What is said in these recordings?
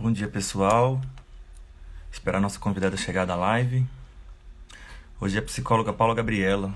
Bom dia, pessoal. Esperar a nossa convidada chegar da live. Hoje é a psicóloga Paula Gabriela.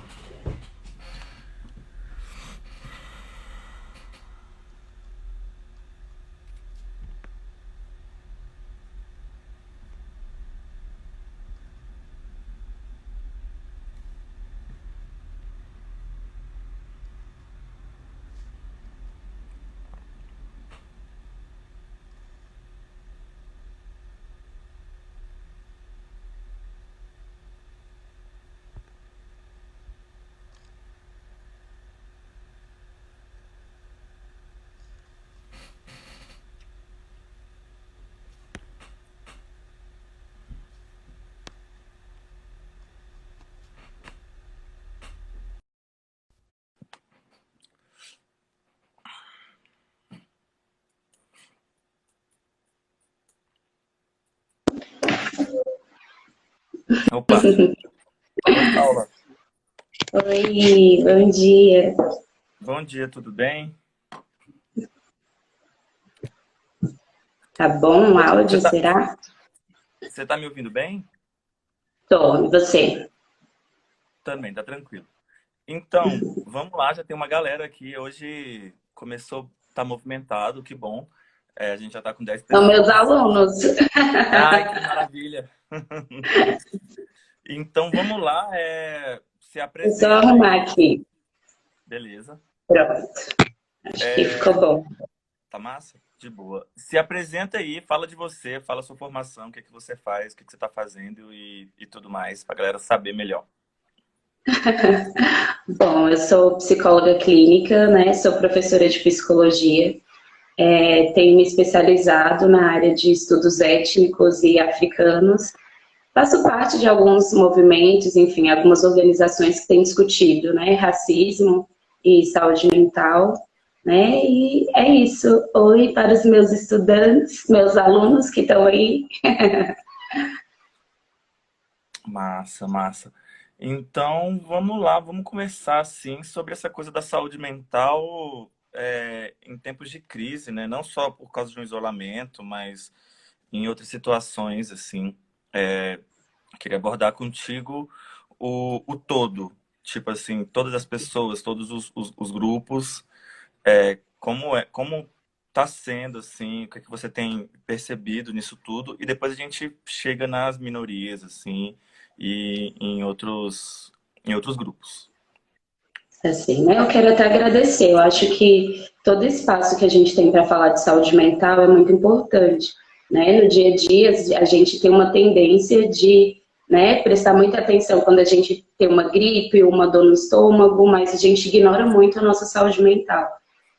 Opa! Oi, Paula. Oi, bom dia. Bom dia, tudo bem? Tá bom o Você áudio, tá, será? você tá me ouvindo bem? Tô, e você? Também, tá tranquilo. Então, vamos lá, já tem uma galera aqui. Hoje começou, tá movimentado, que bom. A gente já tá com 10 São meus pessoas. alunos. Ai, que maravilha! Então, vamos lá. Se É só apresenta arrumar aí. aqui. Beleza. Pronto, acho que ficou bom. Tá massa? De boa. Se apresenta aí, fala de você, fala a sua formação, o que é que você faz, o que é que você tá fazendo e tudo mais, pra galera saber melhor. Bom, eu sou psicóloga clínica, né? Sou professora de psicologia. Tenho me especializado na área de estudos étnicos e africanos. Faço parte de alguns movimentos, enfim, algumas organizações que têm discutido, né, racismo e saúde mental, né, e é isso. Oi para os meus estudantes, meus alunos que estão aí. Massa, massa. Então, vamos lá, vamos conversar, assim, sobre essa coisa da saúde mental em tempos de crise, né? Não só por causa de um isolamento, mas em outras situações, assim. Queria abordar contigo o todo, tipo assim, todas as pessoas, todos os grupos, como tá sendo, assim, o que é que você tem percebido nisso tudo, e depois a gente chega nas minorias, assim, e em outros grupos. Assim, né, eu quero até agradecer. Eu acho que todo espaço que a gente tem para falar de saúde mental é muito importante, né? No dia a dia, a gente tem uma tendência de, né, prestar muita atenção quando a gente tem uma gripe, uma dor no estômago, mas a gente ignora muito a nossa saúde mental.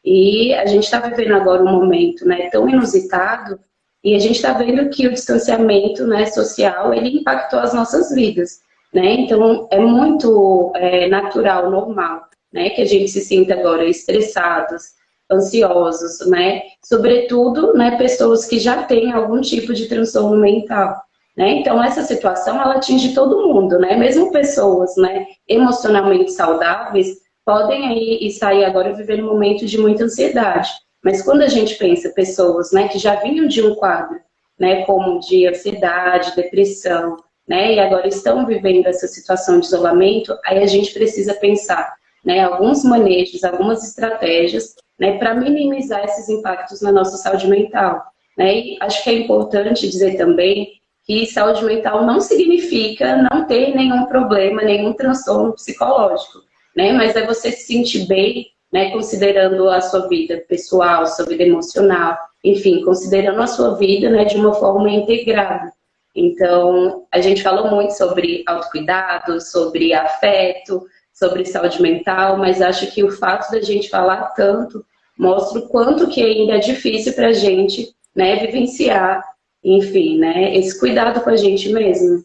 E a gente está vivendo agora um momento, né, tão inusitado, e a gente está vendo que o distanciamento, né, social, ele impactou as nossas vidas, né? Então é muito natural, normal, né, que a gente se sinta agora estressados, ansiosos, né? Sobretudo, né, pessoas que já têm algum tipo de transtorno mental, né? Então essa situação ela atinge todo mundo, né? Mesmo pessoas, né, emocionalmente saudáveis podem aí estar aí agora vivendo um momento de muita ansiedade. Mas quando a gente pensa pessoas, né, que já vinham de um quadro, né, como de ansiedade, depressão, né, e agora estão vivendo essa situação de isolamento, aí a gente precisa pensar, né, alguns manejos, algumas estratégias, né, para minimizar esses impactos na nossa saúde mental, né? E acho que é importante dizer também que saúde mental não significa não ter nenhum problema, nenhum transtorno psicológico, né? Mas é você se sentir bem, né, considerando a sua vida pessoal, sua vida emocional, enfim, considerando a sua vida, né, de uma forma integrada. Então, a gente falou muito sobre autocuidado, sobre afeto, sobre saúde mental, mas acho que o fato da gente falar tanto mostra o quanto que ainda é difícil para a gente, né, vivenciar, enfim, né, esse cuidado com a gente mesmo.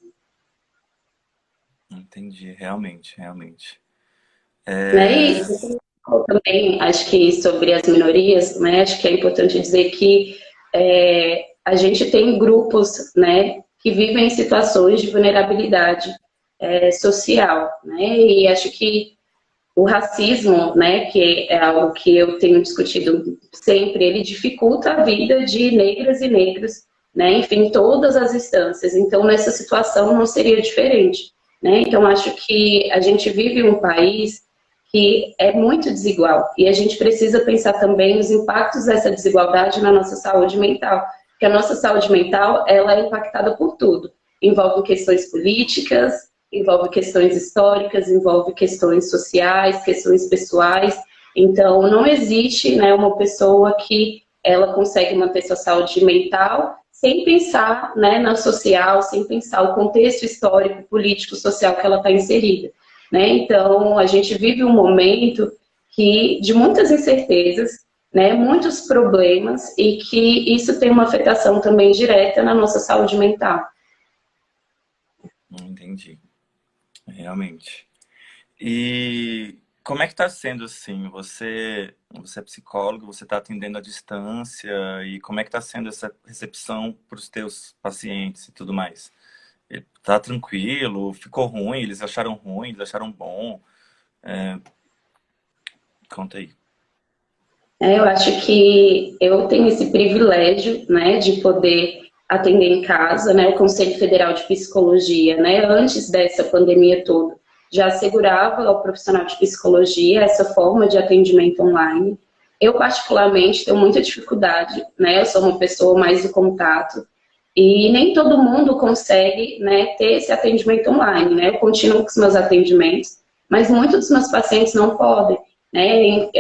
Entendi, realmente, realmente. Né? É, E você falou também, acho que sobre as minorias, né, acho que é importante dizer que a gente tem grupos, né, que vivem em situações de vulnerabilidade social, né, e acho que o racismo, né, que é algo que eu tenho discutido sempre, ele dificulta a vida de negras e negros, né? Enfim, todas as instâncias. Então, nessa situação não seria diferente, né? Então, acho que a gente vive um país que é muito desigual e a gente precisa pensar também nos impactos dessa desigualdade na nossa saúde mental, porque a nossa saúde mental, ela é impactada por tudo. Envolve questões políticas, envolve questões históricas, envolve questões sociais, questões pessoais. Então, não existe, né, uma pessoa que ela consegue manter sua saúde mental sem pensar, né, na social, sem pensar o contexto histórico, político, social que ela está inserida, né? Então, a gente vive um momento de muitas incertezas, né, muitos problemas, e que isso tem uma afetação também direta na nossa saúde mental. Entendi, realmente. E como é que está sendo assim? Você é psicólogo, você está atendendo à distância, e como é que está sendo essa recepção para os teus pacientes e tudo mais? Tá tranquilo? Ficou ruim? Eles acharam ruim? Eles acharam bom? Conta aí. Eu acho que eu tenho esse privilégio, né, de poder atender em casa, né, o Conselho Federal de Psicologia, né, antes dessa pandemia toda, já assegurava ao profissional de psicologia essa forma de atendimento online. Eu, particularmente, tenho muita dificuldade, né, eu sou uma pessoa mais do contato, e nem todo mundo consegue, né, ter esse atendimento online, né, eu continuo com os meus atendimentos, mas muitos dos meus pacientes não podem, né?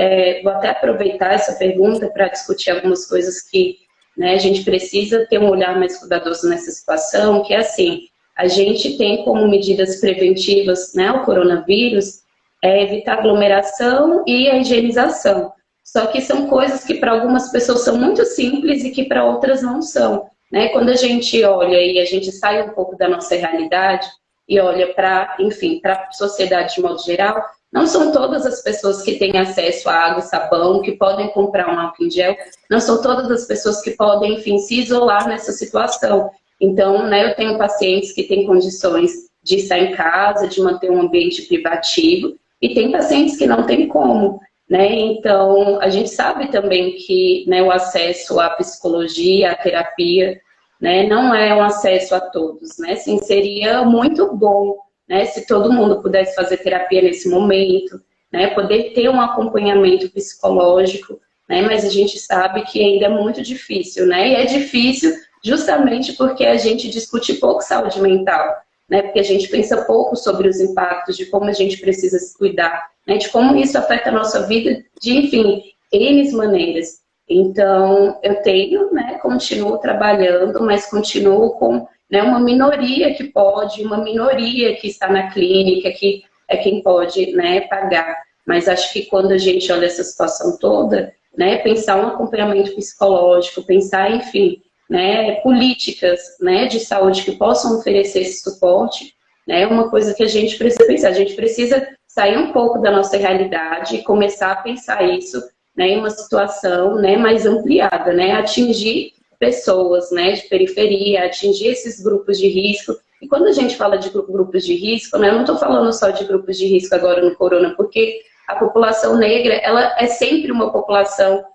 Vou até aproveitar essa pergunta para discutir algumas coisas que, né, a gente precisa ter um olhar mais cuidadoso nessa situação, que é assim, a gente tem como medidas preventivas, né, o coronavírus, evitar aglomeração e a higienização. Só que são coisas que para algumas pessoas são muito simples e que para outras não são, né? Quando a gente olha e a gente sai um pouco da nossa realidade e olha para, enfim, para a sociedade de modo geral, não são todas as pessoas que têm acesso a água e sabão, que podem comprar um álcool em gel, não são todas as pessoas que podem, enfim, se isolar nessa situação. Então, né, eu tenho pacientes que têm condições de estar em casa, de manter um ambiente privativo, e tem pacientes que não têm como, né? Então, a gente sabe também que, né, o acesso à psicologia, à terapia, né, não é um acesso a todos, né? Sim, seria muito bom, né, se todo mundo pudesse fazer terapia nesse momento, né, poder ter um acompanhamento psicológico, né, mas a gente sabe que ainda é muito difícil, né, e é difícil justamente porque a gente discute pouco saúde mental, né, porque a gente pensa pouco sobre os impactos, de como a gente precisa se cuidar, né, de como isso afeta a nossa vida, de, enfim, N maneiras. Então, eu tenho, né, continuo trabalhando, mas continuo com, né, uma minoria que pode, uma minoria que está na clínica, que é quem pode, né, pagar. Mas acho que quando a gente olha essa situação toda, né, pensar um acompanhamento psicológico, pensar, enfim, né, políticas, né, de saúde que possam oferecer esse suporte, né, é uma coisa que a gente precisa pensar. A gente precisa sair um pouco da nossa realidade e começar a pensar isso, né, em uma situação, né, mais ampliada, né, atingir pessoas, né, de periferia, atingir esses grupos de risco. E quando a gente fala de grupos de risco, né, eu não estou falando só de grupos de risco agora no corona, porque a população negra, ela é sempre uma população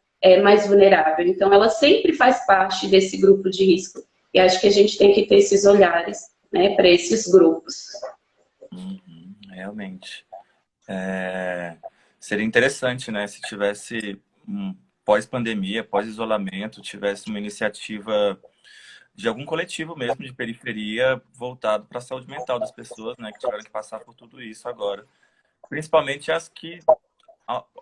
mais vulnerável. Então, ela sempre faz parte desse grupo de risco. E acho que a gente tem que ter esses olhares, né, para esses grupos. Realmente. Seria interessante, né, se tivesse pós-pandemia, pós-isolamento, tivesse uma iniciativa de algum coletivo mesmo de periferia voltado para a saúde mental das pessoas, né, que tiveram que passar por tudo isso agora. Principalmente as que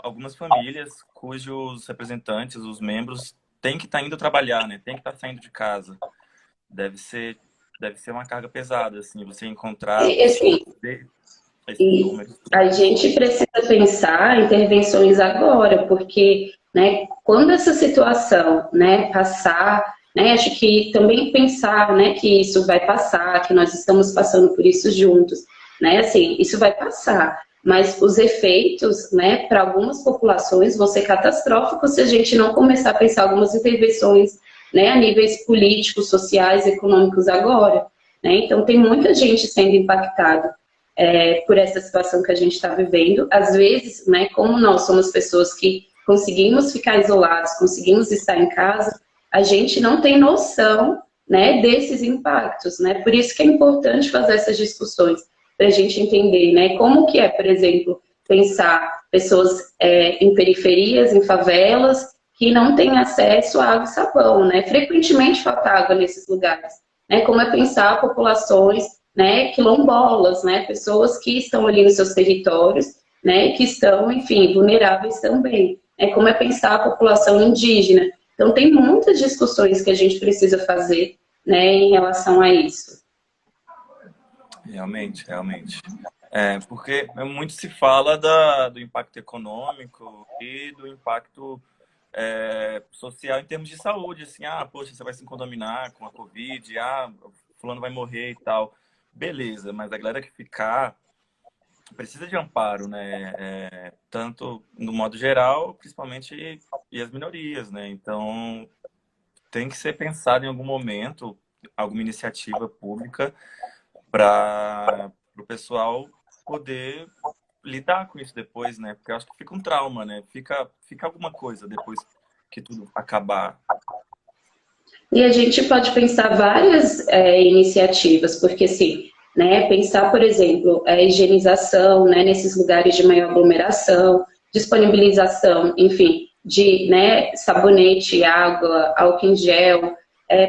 algumas famílias cujos representantes, os membros, têm que estar indo trabalhar, né, tem que estar saindo de casa. Deve ser uma carga pesada, assim, você encontrar Assim, esse e número. a gente precisa pensar em intervenções agora, porque, né, quando essa situação, né, passar, né, acho que também pensar, né, que isso vai passar, que nós estamos passando por isso juntos, né, assim, isso vai passar, mas os efeitos, né, para algumas populações vão ser catastróficos se a gente não começar a pensar algumas intervenções, né, a níveis políticos, sociais, econômicos agora, né, então tem muita gente sendo impactada por essa situação que a gente está vivendo. Às vezes, né, como nós somos pessoas que conseguimos ficar isolados, conseguimos estar em casa, a gente não tem noção, né, desses impactos, né? Por isso que é importante fazer essas discussões, para a gente entender, né, como que é, por exemplo, pensar pessoas em periferias, em favelas, que não têm acesso à água e sabão, né? Frequentemente falta água nesses lugares, né? Como é pensar populações, né, quilombolas, né, pessoas que estão ali nos seus territórios, né, que estão, enfim, vulneráveis também. Como é pensar a população indígena. Então, tem muitas discussões que a gente precisa fazer, né, em relação a isso. Realmente, realmente. Porque muito se fala do impacto econômico e do impacto social em termos de saúde, assim, poxa, você vai se contaminar com a Covid, fulano vai morrer e tal. Beleza, mas a galera que ficar precisa de amparo, né? Tanto no modo geral, principalmente, e as minorias, né? Então, tem que ser pensado em algum momento, alguma iniciativa pública para o pessoal poder lidar com isso depois, né? Porque eu acho que fica um trauma, né? Fica alguma coisa depois que tudo acabar. E a gente pode pensar várias iniciativas, porque assim, né, pensar, por exemplo, a higienização, né, nesses lugares de maior aglomeração, disponibilização, enfim, de, né, sabonete, água, álcool em gel,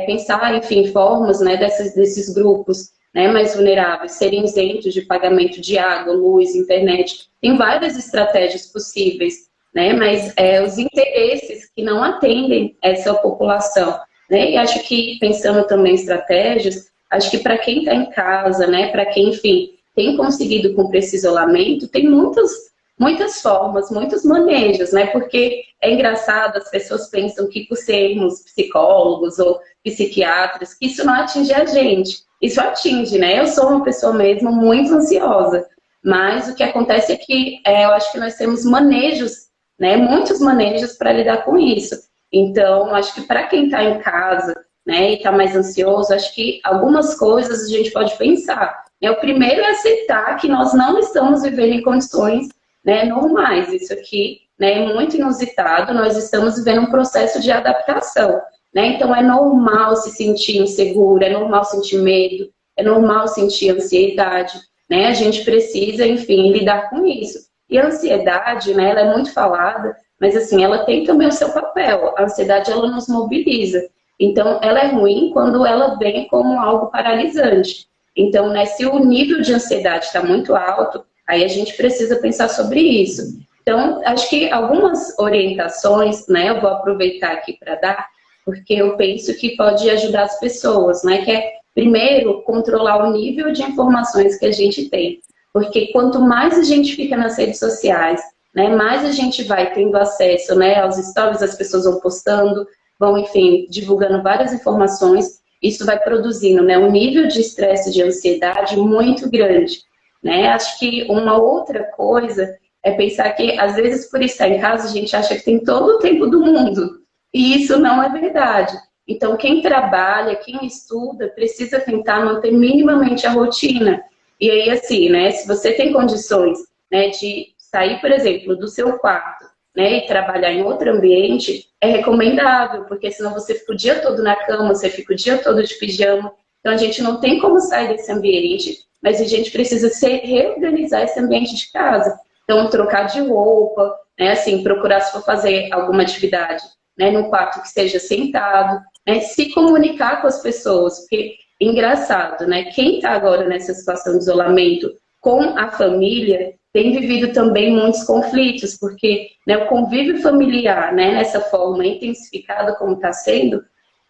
pensar, enfim, formas, né, desses grupos, né, mais vulneráveis serem isentos de pagamento de água, luz, internet. Tem várias estratégias possíveis, né, mas os interesses que não atendem essa população, né? E acho que, pensando também em estratégias, acho que para quem está em casa, né, para quem, enfim, tem conseguido cumprir esse isolamento, tem muitas formas, muitos manejos, né? Porque é engraçado, as pessoas pensam que por sermos psicólogos ou psiquiatras, que isso não atinge a gente. Isso atinge, né? Eu sou uma pessoa mesmo muito ansiosa, mas o que acontece é que eu acho que nós temos manejos, né? Muitos manejos para lidar com isso. Então, acho que para quem está em casa, né, e está mais ansioso, acho que algumas coisas a gente pode pensar. O primeiro é aceitar que nós não estamos vivendo em condições, né, normais. Isso aqui, né, é muito inusitado, nós estamos vivendo um processo de adaptação. Né? Então, é normal se sentir inseguro, é normal sentir medo, é normal sentir ansiedade. Né? A gente precisa, enfim, lidar com isso. E a ansiedade, né, ela é muito falada, mas assim, ela tem também o seu papel. A ansiedade, ela nos mobiliza. Então, ela é ruim quando ela vem como algo paralisante. Então, né, se o nível de ansiedade está muito alto, aí a gente precisa pensar sobre isso. Então, acho que algumas orientações, né, eu vou aproveitar aqui para dar, porque eu penso que pode ajudar as pessoas, né, que é, primeiro, controlar o nível de informações que a gente tem. Porque quanto mais a gente fica nas redes sociais, né, mais a gente vai tendo acesso, né, aos stories, as pessoas vão postando, vão, enfim, divulgando várias informações, isso vai produzindo, né, um nível de estresse, de ansiedade muito grande, né. Acho que uma outra coisa é pensar que, às vezes, por estar em casa, a gente acha que tem todo o tempo do mundo, e isso não é verdade. Então, quem trabalha, quem estuda, precisa tentar manter minimamente a rotina. E aí, assim, né, se você tem condições, né, de sair, por exemplo, do seu quarto, né, e trabalhar em outro ambiente, é recomendável, porque senão você fica o dia todo na cama, você fica o dia todo de pijama. Então, a gente não tem como sair desse ambiente, mas a gente precisa reorganizar esse ambiente de casa. Então, trocar de roupa, né, assim, procurar, se for fazer alguma atividade, né, num quarto que esteja sentado, né, se comunicar com as pessoas, porque, engraçado, né, quem está agora nessa situação de isolamento com a família, tem vivido também muitos conflitos, porque, né, o convívio familiar, né, nessa forma intensificada como está sendo,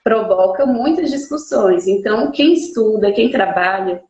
provoca muitas discussões. Então, quem estuda, quem trabalha,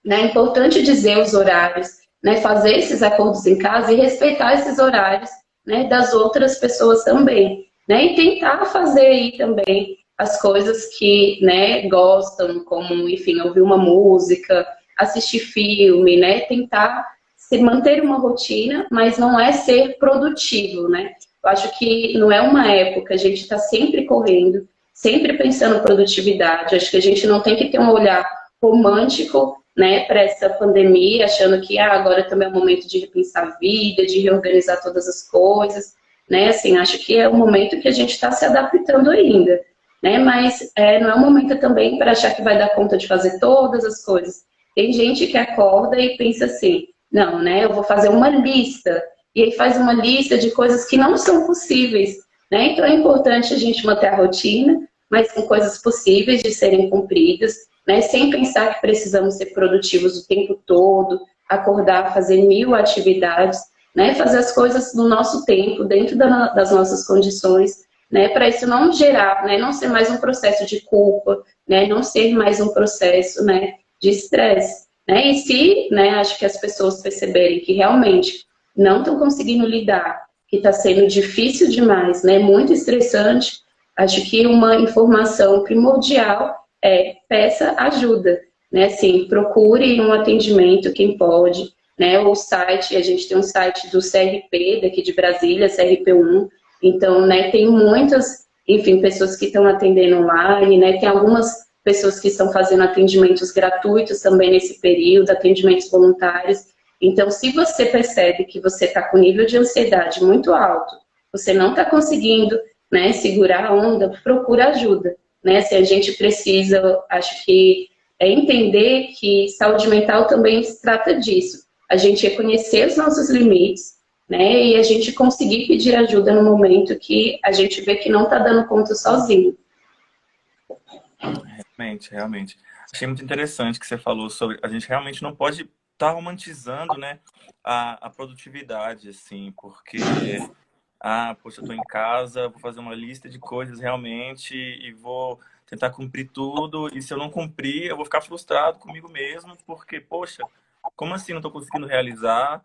né, é importante dizer os horários, né, fazer esses acordos em casa e respeitar esses horários, né, das outras pessoas também. Né, e tentar fazer aí também as coisas que, né, gostam, como, enfim, ouvir uma música, assistir filme, né, tentar se manter uma rotina, mas não é ser produtivo, né? Eu acho que não é uma época, a gente está sempre correndo, sempre pensando em produtividade. Acho que a gente não tem que ter um olhar romântico, né, para essa pandemia, achando que agora também é o momento de repensar a vida, de reorganizar todas as coisas, né? Assim, acho que é o momento que a gente está se adaptando ainda. né? Mas não é um momento também para achar que vai dar conta de fazer todas as coisas. Tem gente que acorda e pensa assim, não, né? Eu vou fazer uma lista, e aí faz uma lista de coisas que não são possíveis, né? Então é importante a gente manter a rotina, mas com coisas possíveis de serem cumpridas, né? Sem pensar que precisamos ser produtivos o tempo todo, acordar, fazer mil atividades, né? Fazer as coisas no nosso tempo, dentro das nossas condições, né? Para isso não gerar, né? Não ser mais um processo de culpa, né? Não ser mais um processo, né? De estresse, né? E se, né? Acho que as pessoas perceberem que realmente não estão conseguindo lidar, que está sendo difícil demais, né? Muito estressante. Acho que uma informação primordial é peça ajuda, né? Assim, procure um atendimento, quem pode, né? O site, a gente tem um site do CRP daqui de Brasília, CRP1, então, né? Tem muitas, enfim, pessoas que estão atendendo online, né? Tem algumas pessoas que estão fazendo atendimentos gratuitos também nesse período, atendimentos voluntários. Então, se você percebe que você está com nível de ansiedade muito alto, você não está conseguindo, né, segurar a onda, procura ajuda, né? Se a gente precisa, acho que entender que saúde mental também se trata disso. A gente reconhecer os nossos limites, né? E a gente conseguir pedir ajuda no momento que a gente vê que não está dando conta sozinho. Realmente, realmente. Achei muito interessante que você falou sobre. A gente realmente não pode estar romantizando, né, a produtividade, assim, porque, poxa, eu tô em casa, vou fazer uma lista de coisas realmente e vou tentar cumprir tudo. E se eu não cumprir, eu vou ficar frustrado comigo mesmo, porque, poxa, como assim não tô conseguindo realizar,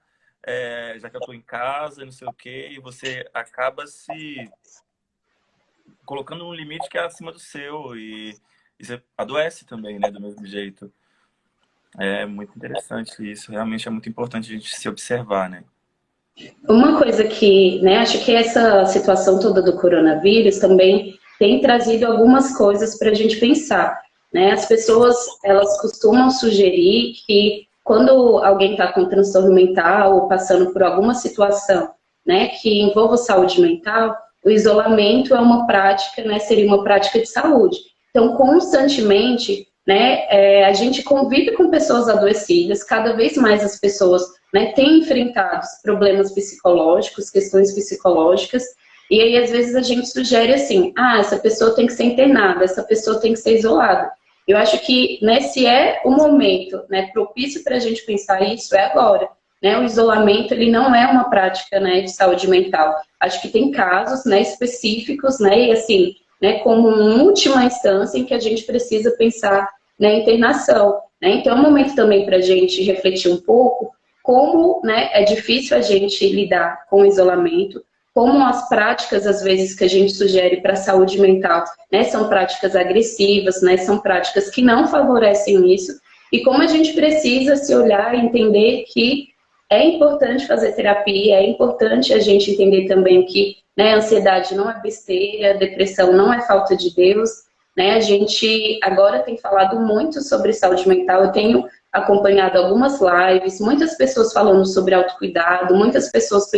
já que eu tô em casa, não sei o quê, e você acaba se colocando um limite que é acima do seu e você adoece também, né, do mesmo jeito. É muito interessante isso. Realmente é muito importante a gente se observar, né? Uma coisa que, né, acho que essa situação toda do coronavírus também tem trazido algumas coisas para a gente pensar, né? As pessoas, elas costumam sugerir que quando alguém está com transtorno mental ou passando por alguma situação, né, que envolva saúde mental, o isolamento é uma prática, né, seria uma prática de saúde. Então, constantemente, né, a gente convive com pessoas adoecidas, cada vez mais as pessoas, né, têm enfrentado problemas psicológicos, questões psicológicas, e aí às vezes a gente sugere assim, essa pessoa tem que ser internada, essa pessoa tem que ser isolada. Eu acho que, né, se é o momento, né, propício para a gente pensar isso, é agora. Né, o isolamento, ele não é uma prática, né, de saúde mental. Acho que tem casos, né, específicos, né, e assim, né, como uma última instância em que a gente precisa pensar na internação. Né? Então, é um momento também para a gente refletir um pouco como, né, é difícil a gente lidar com o isolamento, como as práticas, às vezes, que a gente sugere para a saúde mental, né, são práticas agressivas, né, são práticas que não favorecem isso, e como a gente precisa se olhar e entender que é importante fazer terapia, é importante a gente entender também que, né, ansiedade não é besteira, depressão não é falta de Deus, né? A gente agora tem falado muito sobre saúde mental, eu tenho acompanhado algumas lives, muitas pessoas falando sobre autocuidado, muitas pessoas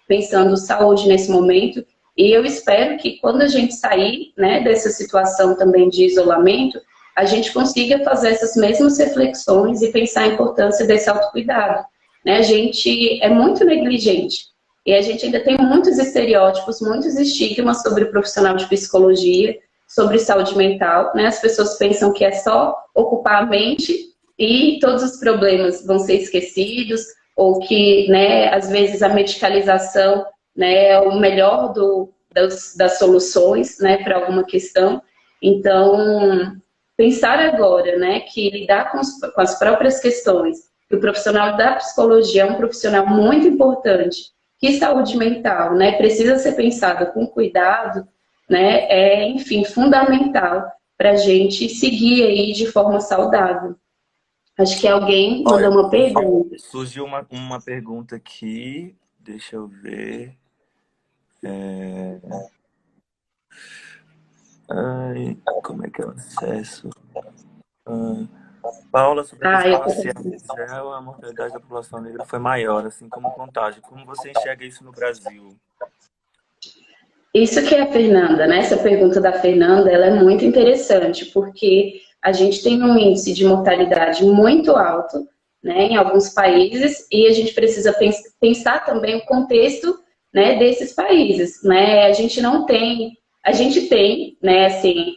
pensando saúde nesse momento, e eu espero que quando a gente sair, né, dessa situação também de isolamento, a gente consiga fazer essas mesmas reflexões e pensar a importância desse autocuidado. Né? A gente é muito negligente e a gente ainda tem muitos estereótipos, muitos estigmas sobre o profissional de psicologia, sobre saúde mental. Né? As pessoas pensam que é só ocupar a mente e todos os problemas vão ser esquecidos, ou que, né, às vezes, a medicalização, né, é o melhor das soluções, né, para alguma questão. Então, pensar agora, né, que lidar com as próprias questões, que o profissional da psicologia é um profissional muito importante, que saúde mental, né, precisa ser pensada com cuidado, né, enfim, fundamental para a gente seguir aí de forma saudável. Acho que alguém mandou Olha, uma pergunta. surgiu uma pergunta aqui, deixa eu ver. Ai, como é que é o acesso? Ah, Paula, sobre a questão Eu racial em Israel, a mortalidade da população negra foi maior, assim como contágio. Como você enxerga isso no Brasil? Isso que é a Fernanda, né? Essa pergunta da Fernanda, ela é muito interessante, porque a gente tem um índice de mortalidade muito alto, né, em alguns países, e a gente precisa pensar também o contexto, né, desses países, né? A gente tem, né, assim,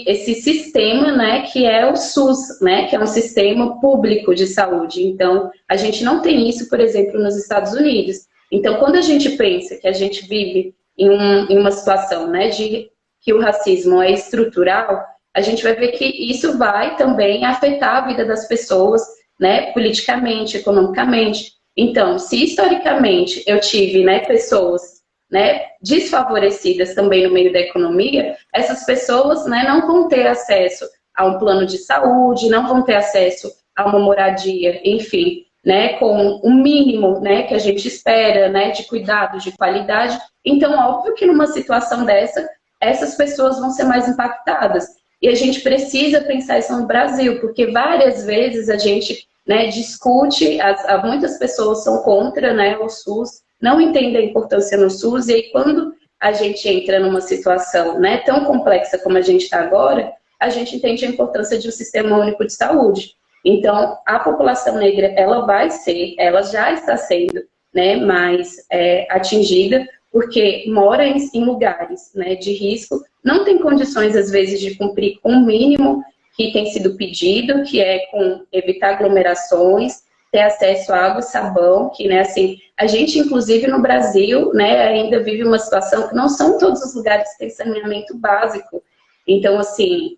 esse sistema, né, que é o SUS, né, que é um sistema público de saúde. Então, a gente não tem isso, por exemplo, nos Estados Unidos. Então, quando a gente pensa que a gente vive em uma situação, né, de que o racismo é estrutural, a gente vai ver que isso vai também afetar a vida das pessoas, né, politicamente, economicamente. Então, se historicamente eu tive, né, pessoas, né, desfavorecidas também no meio da economia, essas pessoas, né, não vão ter acesso a um plano de saúde, não vão ter acesso a uma moradia, enfim, né, com o mínimo, né, que a gente espera, né, de cuidado, de qualidade. Então, óbvio que numa situação dessa, essas pessoas vão ser mais impactadas. E a gente precisa pensar isso no Brasil, porque várias vezes a gente, né, discute, muitas pessoas são contra, né, o SUS, não entendem a importância no SUS, e aí quando a gente entra numa situação, né, tão complexa como a gente está agora, a gente entende a importância de um sistema único de saúde. Então, a população negra, ela já está sendo, né, mais atingida, porque mora em lugares, né, de risco, não tem condições, às vezes, de cumprir com o mínimo que tem sido pedido, que é com evitar aglomerações, ter acesso à água e sabão, que, né, assim, a gente, inclusive, no Brasil, né, ainda vive uma situação que não são todos os lugares que têm saneamento básico. Então, assim,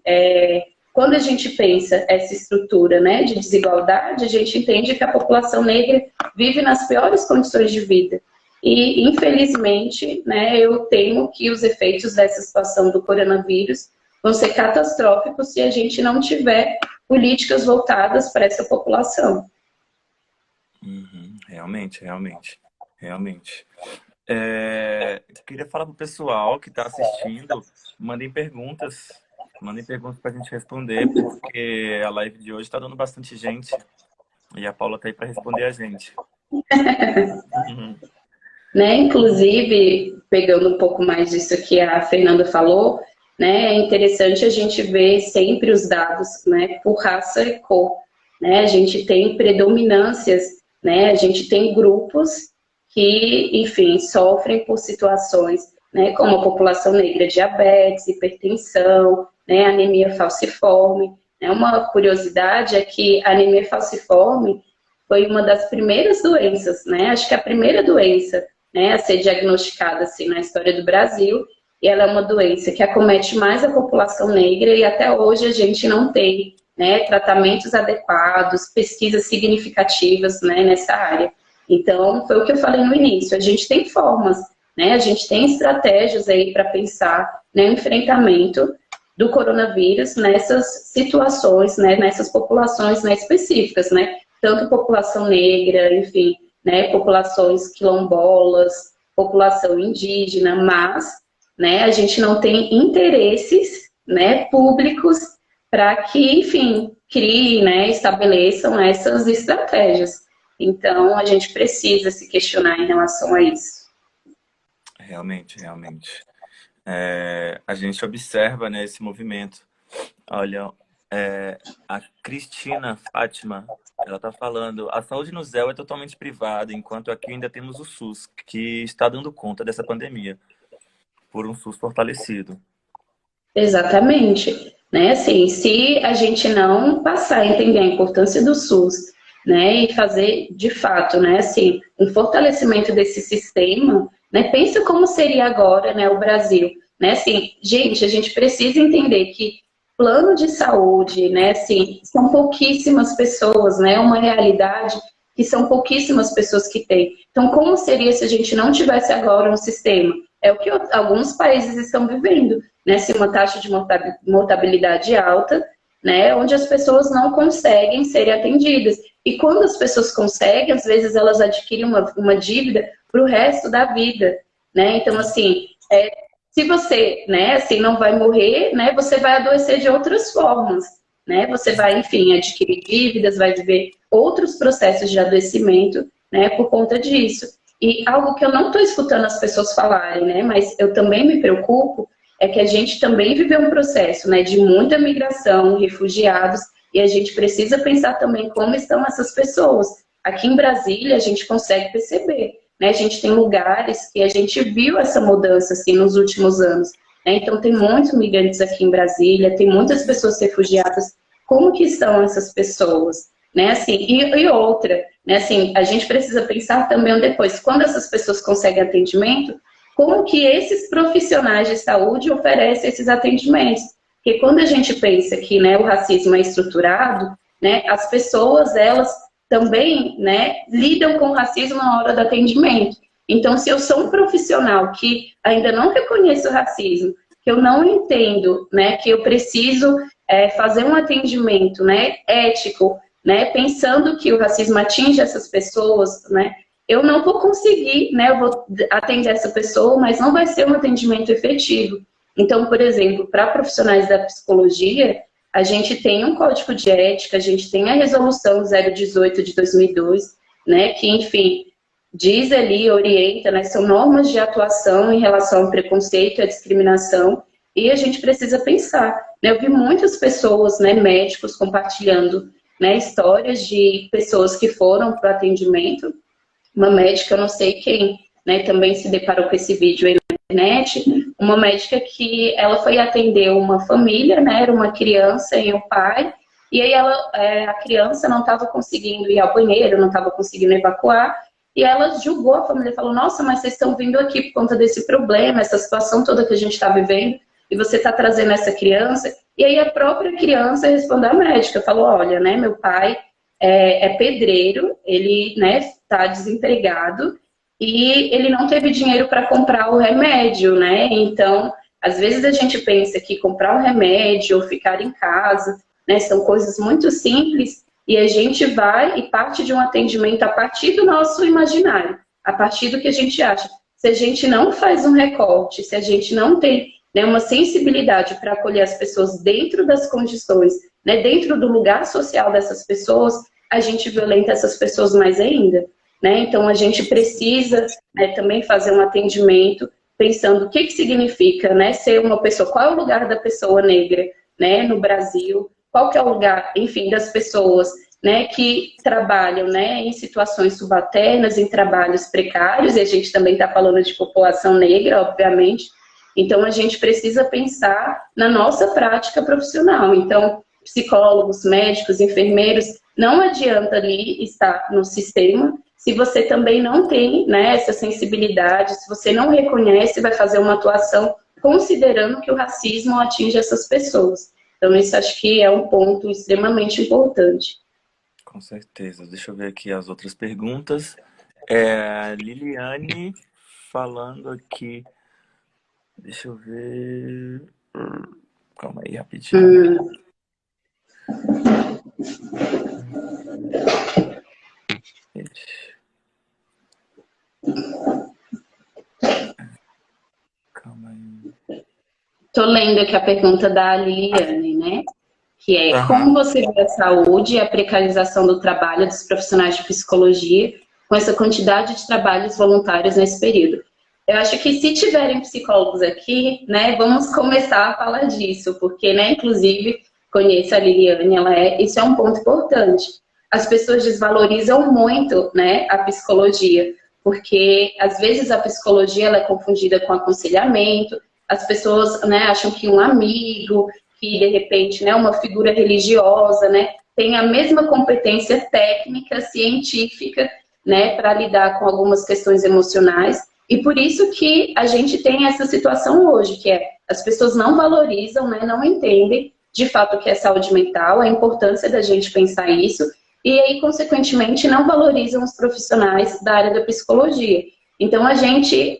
quando a gente pensa essa estrutura, né, de desigualdade, a gente entende que a população negra vive nas piores condições de vida. E, infelizmente, né, eu temo que os efeitos dessa situação do coronavírus vão ser catastróficos se a gente não tiver políticas voltadas para essa população. Uhum, realmente, realmente, realmente. Eu queria falar pro pessoal que está assistindo, mandem perguntas para a gente responder, porque a live de hoje está dando bastante gente e a Paula tá aí para responder a gente. Uhum. Né? Inclusive, pegando um pouco mais disso que a Fernanda falou, né, é interessante a gente ver sempre os dados, né, por raça e cor. Né? A gente tem predominâncias, né, a gente tem grupos que, enfim, sofrem por situações, né, como a população negra, diabetes, hipertensão, né, anemia falciforme. Né? Uma curiosidade é que a anemia falciforme foi uma das primeiras doenças, né, acho que a primeira doença, né, a ser diagnosticada assim, na história do Brasil, e ela é uma doença que acomete mais a população negra e até hoje a gente não tem, né, tratamentos adequados, pesquisas significativas, né, nessa área. Então, foi o que eu falei no início, a gente tem formas, né, a gente tem estratégias aí para pensar no enfrentamento do coronavírus nessas situações, né, nessas populações, né, específicas, né, tanto população negra, enfim, né, populações quilombolas, população indígena, mas, né, a gente não tem interesses, né, públicos para que, enfim, criem, né, estabeleçam essas estratégias. Então, a gente precisa se questionar em relação a isso. Realmente, realmente. A gente observa, né, esse movimento. Olha, a Cristina Fátima, ela está falando, a saúde no Zéu é totalmente privada, enquanto aqui ainda temos o SUS, que está dando conta dessa pandemia, por um SUS fortalecido. Exatamente. Né? Assim, se a gente não passar a entender a importância do SUS, né, e fazer de fato, né, assim, um fortalecimento desse sistema, né, pensa como seria agora, né, o Brasil, né, assim, gente, a gente precisa entender que plano de saúde, né, assim, são pouquíssimas pessoas, né, uma realidade que são pouquíssimas pessoas que têm. Então, como seria se a gente não tivesse agora um sistema? É o que alguns países estão vivendo, né, se uma taxa de mortabilidade alta, né, onde as pessoas não conseguem ser atendidas. E quando as pessoas conseguem, às vezes elas adquirem uma dívida para o resto da vida, né? Então, assim, se você, né, assim, não vai morrer, né, você vai adoecer de outras formas, né? Você vai, enfim, adquirir dívidas, vai viver outros processos de adoecimento, né, por conta disso. E algo que eu não estou escutando as pessoas falarem, né, mas eu também me preocupo, é que a gente também viveu um processo, né, de muita migração, refugiados, e a gente precisa pensar também como estão essas pessoas. Aqui em Brasília, a gente consegue perceber, né, a gente tem lugares que a gente viu essa mudança, assim, nos últimos anos, né, então tem muitos migrantes aqui em Brasília, tem muitas pessoas refugiadas. Como que estão essas pessoas? Né, assim, e outra, né, assim, a gente precisa pensar também depois, quando essas pessoas conseguem atendimento, como que esses profissionais de saúde oferecem esses atendimentos. Porque quando a gente pensa que, né, o racismo é estruturado, né, as pessoas, elas também, né, lidam com o racismo na hora do atendimento. Então, se eu sou um profissional que ainda não reconheço o racismo, que eu não entendo, né, que eu preciso fazer um atendimento, né, ético, né, pensando que o racismo atinge essas pessoas, né, eu não vou conseguir, né, eu vou atender essa pessoa, mas não vai ser um atendimento efetivo. Então, por exemplo, para profissionais da psicologia, a gente tem um código de ética, a gente tem a resolução 018 de 2002, né, que, enfim, diz ali, orienta, né, são normas de atuação em relação ao preconceito e à discriminação, e a gente precisa pensar, né, eu vi muitas pessoas, né, médicos compartilhando, né, histórias de pessoas que foram para o atendimento. Uma médica, eu não sei quem, né, também se deparou com esse vídeo aí na internet, uma médica que ela foi atender uma família, né, era uma criança e um pai, e aí a criança não estava conseguindo ir ao banheiro, não estava conseguindo evacuar, e ela julgou a família, falou, nossa, mas vocês estão vindo aqui por conta desse problema, essa situação toda que a gente está vivendo, e você está trazendo essa criança. E aí a própria criança respondeu à médica, falou, olha, né, meu pai é pedreiro, ele, né, está desempregado, e ele não teve dinheiro para comprar o remédio, né, então, às vezes a gente pensa que comprar um remédio ou ficar em casa, né, são coisas muito simples, e a gente vai e parte de um atendimento a partir do nosso imaginário, a partir do que a gente acha. Se a gente não faz um recorte, se a gente não tem, né, uma sensibilidade para acolher as pessoas dentro das condições, né, dentro do lugar social dessas pessoas, a gente violenta essas pessoas mais ainda. Né? Então, a gente precisa, né, também fazer um atendimento pensando o que significa, né, ser uma pessoa, qual é o lugar da pessoa negra, né, no Brasil, qual que é o lugar, enfim, das pessoas, né, que trabalham, né, em situações subalternas, em trabalhos precários, e a gente também está falando de população negra, obviamente. Então, a gente precisa pensar na nossa prática profissional. Então, psicólogos, médicos, enfermeiros, não adianta ali estar no sistema se você também não tem, né, essa sensibilidade, se você não reconhece, vai fazer uma atuação considerando que o racismo atinge essas pessoas. Então, isso acho que é um ponto extremamente importante. Com certeza. Deixa eu ver aqui as outras perguntas. Liliane falando aqui. Deixa eu ver. Calma aí, rapidinho. Calma aí. Tô lendo aqui a pergunta da Liliane, né? Que é, como você vê a saúde e a precarização do trabalho dos profissionais de psicologia com essa quantidade de trabalhos voluntários nesse período? Eu acho que se tiverem psicólogos aqui, né, vamos começar a falar disso, porque, né, inclusive, conheço a Liliane, isso é um ponto importante. As pessoas desvalorizam muito, né, a psicologia, porque às vezes a psicologia ela é confundida com aconselhamento, as pessoas, né, acham que um amigo, que de repente, né, uma figura religiosa, né, tem a mesma competência técnica, científica, né, para lidar com algumas questões emocionais. E por isso que a gente tem essa situação hoje, que é as pessoas não valorizam, né, não entendem de fato o que é saúde mental, a importância da gente pensar isso, e aí, consequentemente, não valorizam os profissionais da área da psicologia. Então, a gente,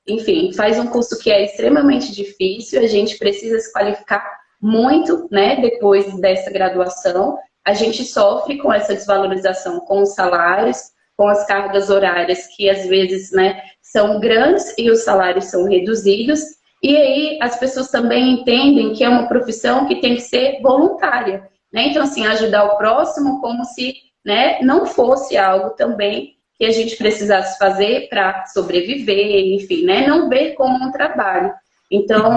enfim, faz um curso que é extremamente difícil, a gente precisa se qualificar muito, né, depois dessa graduação, a gente sofre com essa desvalorização, com os salários, com as cargas horárias que às vezes, né, são grandes e os salários são reduzidos, e aí as pessoas também entendem que é uma profissão que tem que ser voluntária, né? Então, assim, ajudar o próximo como se, né, não fosse algo também que a gente precisasse fazer para sobreviver, enfim, né? Não ver como um trabalho. Então,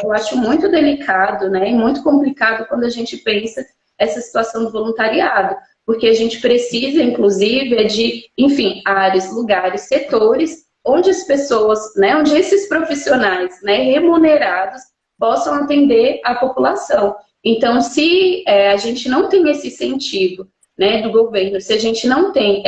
eu acho muito delicado, né, e muito complicado quando a gente pensa essa situação do voluntariado, porque a gente precisa, inclusive, de, enfim, áreas, lugares, setores, onde as pessoas, né, onde esses profissionais, né, remunerados, possam atender a população. Então, se a gente não tem esse incentivo, né, do governo, se a gente não tem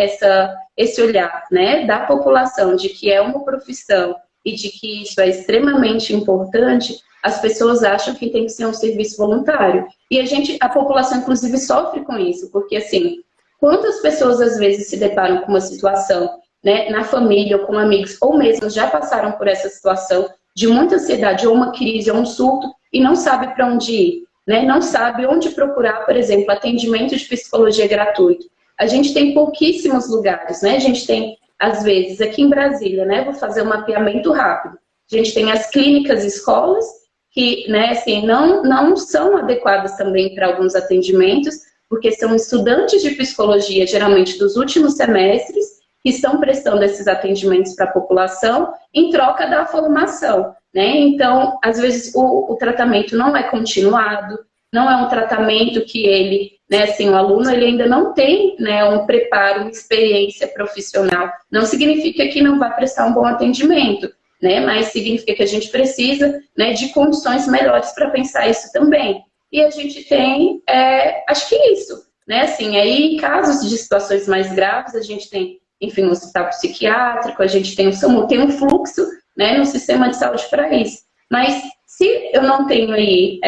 esse olhar, né, da população de que é uma profissão e de que isso é extremamente importante, as pessoas acham que tem que ser um serviço voluntário. E a população, inclusive, sofre com isso, porque, assim, quantas pessoas, às vezes, se deparam com uma situação, né, na família, ou com amigos, ou mesmo já passaram por essa situação de muita ansiedade, ou uma crise, ou um surto, e não sabe para onde ir, né, não sabe onde procurar, por exemplo, atendimento de psicologia gratuito. A gente tem pouquíssimos lugares, né, a gente tem, às vezes, aqui em Brasília, né, vou fazer um mapeamento rápido, a gente tem as clínicas e escolas, que, né, assim, não são adequadas também para alguns atendimentos, porque são estudantes de psicologia, geralmente dos últimos semestres, que estão prestando esses atendimentos para a população em troca da formação, né? Então, às vezes, o tratamento não é continuado, não é um tratamento que ele, né, assim, o aluno ele ainda não tem, né, um preparo, uma experiência profissional. Não significa que não vai prestar um bom atendimento, né? Mas significa que a gente precisa, né, de condições melhores para pensar isso também. E a gente tem, acho que isso, né? Assim, aí em casos de situações mais graves, a gente tem, enfim, um hospital psiquiátrico, a gente tem um fluxo, né, no sistema de saúde para isso. Mas se eu não tenho aí,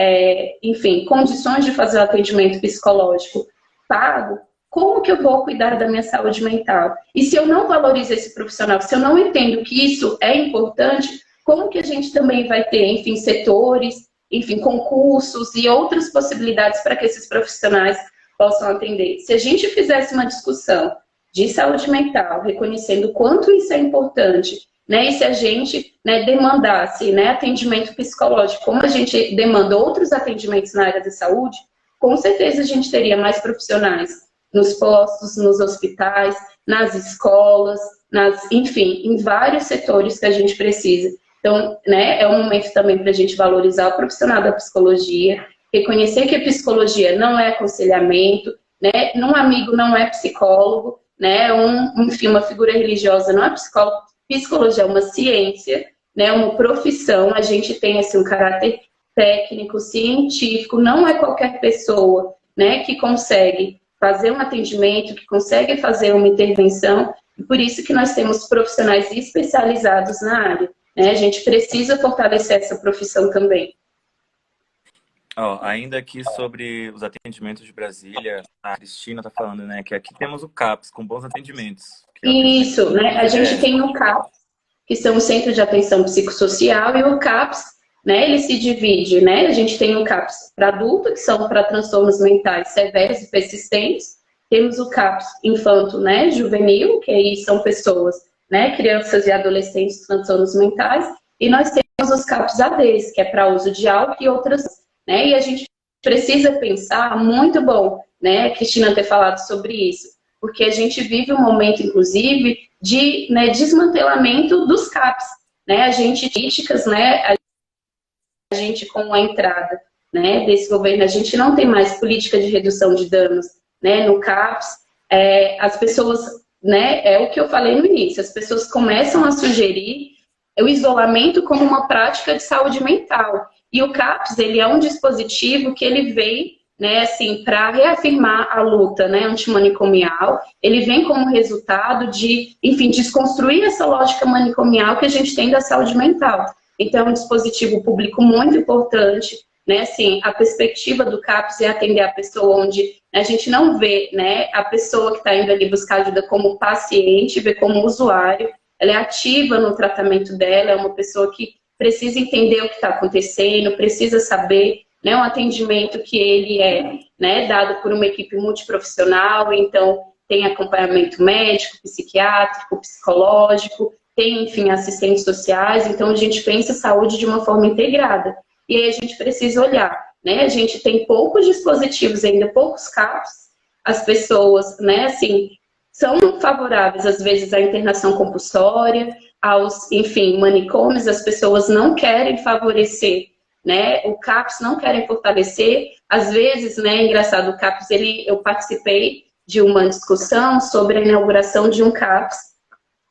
enfim, condições de fazer o atendimento psicológico pago, como que eu vou cuidar da minha saúde mental? E se eu não valorizo esse profissional, se eu não entendo que isso é importante, como que a gente também vai ter, enfim, setores, enfim, concursos e outras possibilidades para que esses profissionais possam atender? Se a gente fizesse uma discussão de saúde mental, reconhecendo o quanto isso é importante, né, e se a gente, né, demandasse, né, atendimento psicológico, como a gente demanda outros atendimentos na área da saúde, com certeza a gente teria mais profissionais nos postos, nos hospitais, nas escolas, enfim, em vários setores que a gente precisa. Então, né, é um momento também para a gente valorizar o profissional da psicologia, reconhecer que a psicologia não é aconselhamento, né, um amigo não é psicólogo, né, enfim, uma figura religiosa não é psicólogo, psicologia é uma ciência, né, uma profissão, a gente tem assim, um caráter técnico, científico, não é qualquer pessoa, né, que consegue fazer um atendimento, que consegue fazer uma intervenção, e por isso que nós temos profissionais especializados na área, né, a gente precisa fortalecer essa profissão também. Ainda aqui sobre os atendimentos de Brasília, a Cristina está falando, né, que aqui temos o CAPS, com bons atendimentos. Isso, né, a gente tem o CAPS, que são o Centro de Atenção Psicossocial, e o CAPS, né, ele se divide, né, a gente tem o CAPS para adulto, que são para transtornos mentais severos e persistentes, temos o CAPS infanto, né, juvenil, que aí são pessoas, né, crianças e adolescentes com transtornos mentais, e nós temos os CAPS ADs, que é para uso de álcool e outras, né, e a gente precisa pensar, muito bom, né, Cristina ter falado sobre isso, porque a gente vive um momento, inclusive, de, né, desmantelamento dos CAPs, né, a gente críticas, né, a gente com a entrada, né, desse governo, a gente não tem mais política de redução de danos, né, no CAPS, as pessoas, né, é o que eu falei no início, as pessoas começam a sugerir o isolamento como uma prática de saúde mental, e o CAPS, ele é um dispositivo que ele vem, né, assim, para reafirmar a luta, né, antimanicomial, ele vem como resultado de, enfim, desconstruir essa lógica manicomial que a gente tem da saúde mental. Então, é um dispositivo público muito importante, né, assim, a perspectiva do CAPS é atender a pessoa onde a gente não vê, né, a pessoa que está indo ali buscar ajuda como paciente, vê como usuário, ela é ativa no tratamento dela, é uma pessoa que precisa entender o que está acontecendo, precisa saber, né, um atendimento que ele é, né, dado por uma equipe multiprofissional, então tem acompanhamento médico, psiquiátrico, psicológico, tem, enfim, assistentes sociais, então a gente pensa saúde de uma forma integrada. E aí a gente precisa olhar, né, a gente tem poucos dispositivos ainda, poucos CAPs, as pessoas, né, assim, são favoráveis, às vezes, à internação compulsória, aos, enfim, manicômios. As pessoas não querem favorecer, né? O CAPS não querem fortalecer. Às vezes, né, engraçado, o CAPS, eu participei de uma discussão sobre a inauguração de um CAPS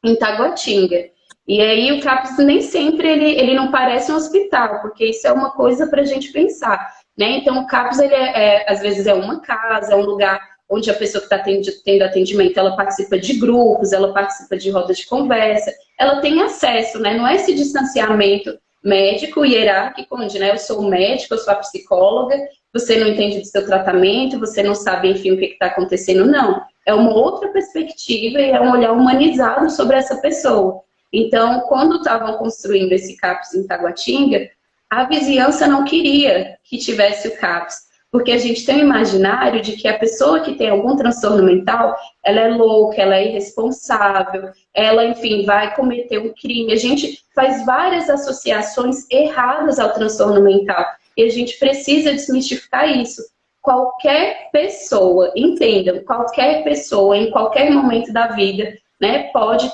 em Taguatinga. E aí o CAPS nem sempre ele não parece um hospital, porque isso é uma coisa para a gente pensar, né? Então o CAPS, ele às vezes é uma casa, é um lugar onde a pessoa que está tendo atendimento, ela participa de grupos, ela participa de rodas de conversa, ela tem acesso, né? Não é esse distanciamento médico e hierárquico, onde, né, eu sou médico, eu sou a psicóloga, você não entende do seu tratamento, você não sabe, enfim, o que está acontecendo, não. É uma outra perspectiva e é um olhar humanizado sobre essa pessoa. Então, quando estavam construindo esse CAPS em Taguatinga, a vizinhança não queria que tivesse o CAPS, porque a gente tem um imaginário de que a pessoa que tem algum transtorno mental, ela é louca, ela é irresponsável, ela, enfim, vai cometer um crime. A gente faz várias associações erradas ao transtorno mental e a gente precisa desmistificar isso. Qualquer pessoa, entendam, qualquer pessoa, em qualquer momento da vida, né, pode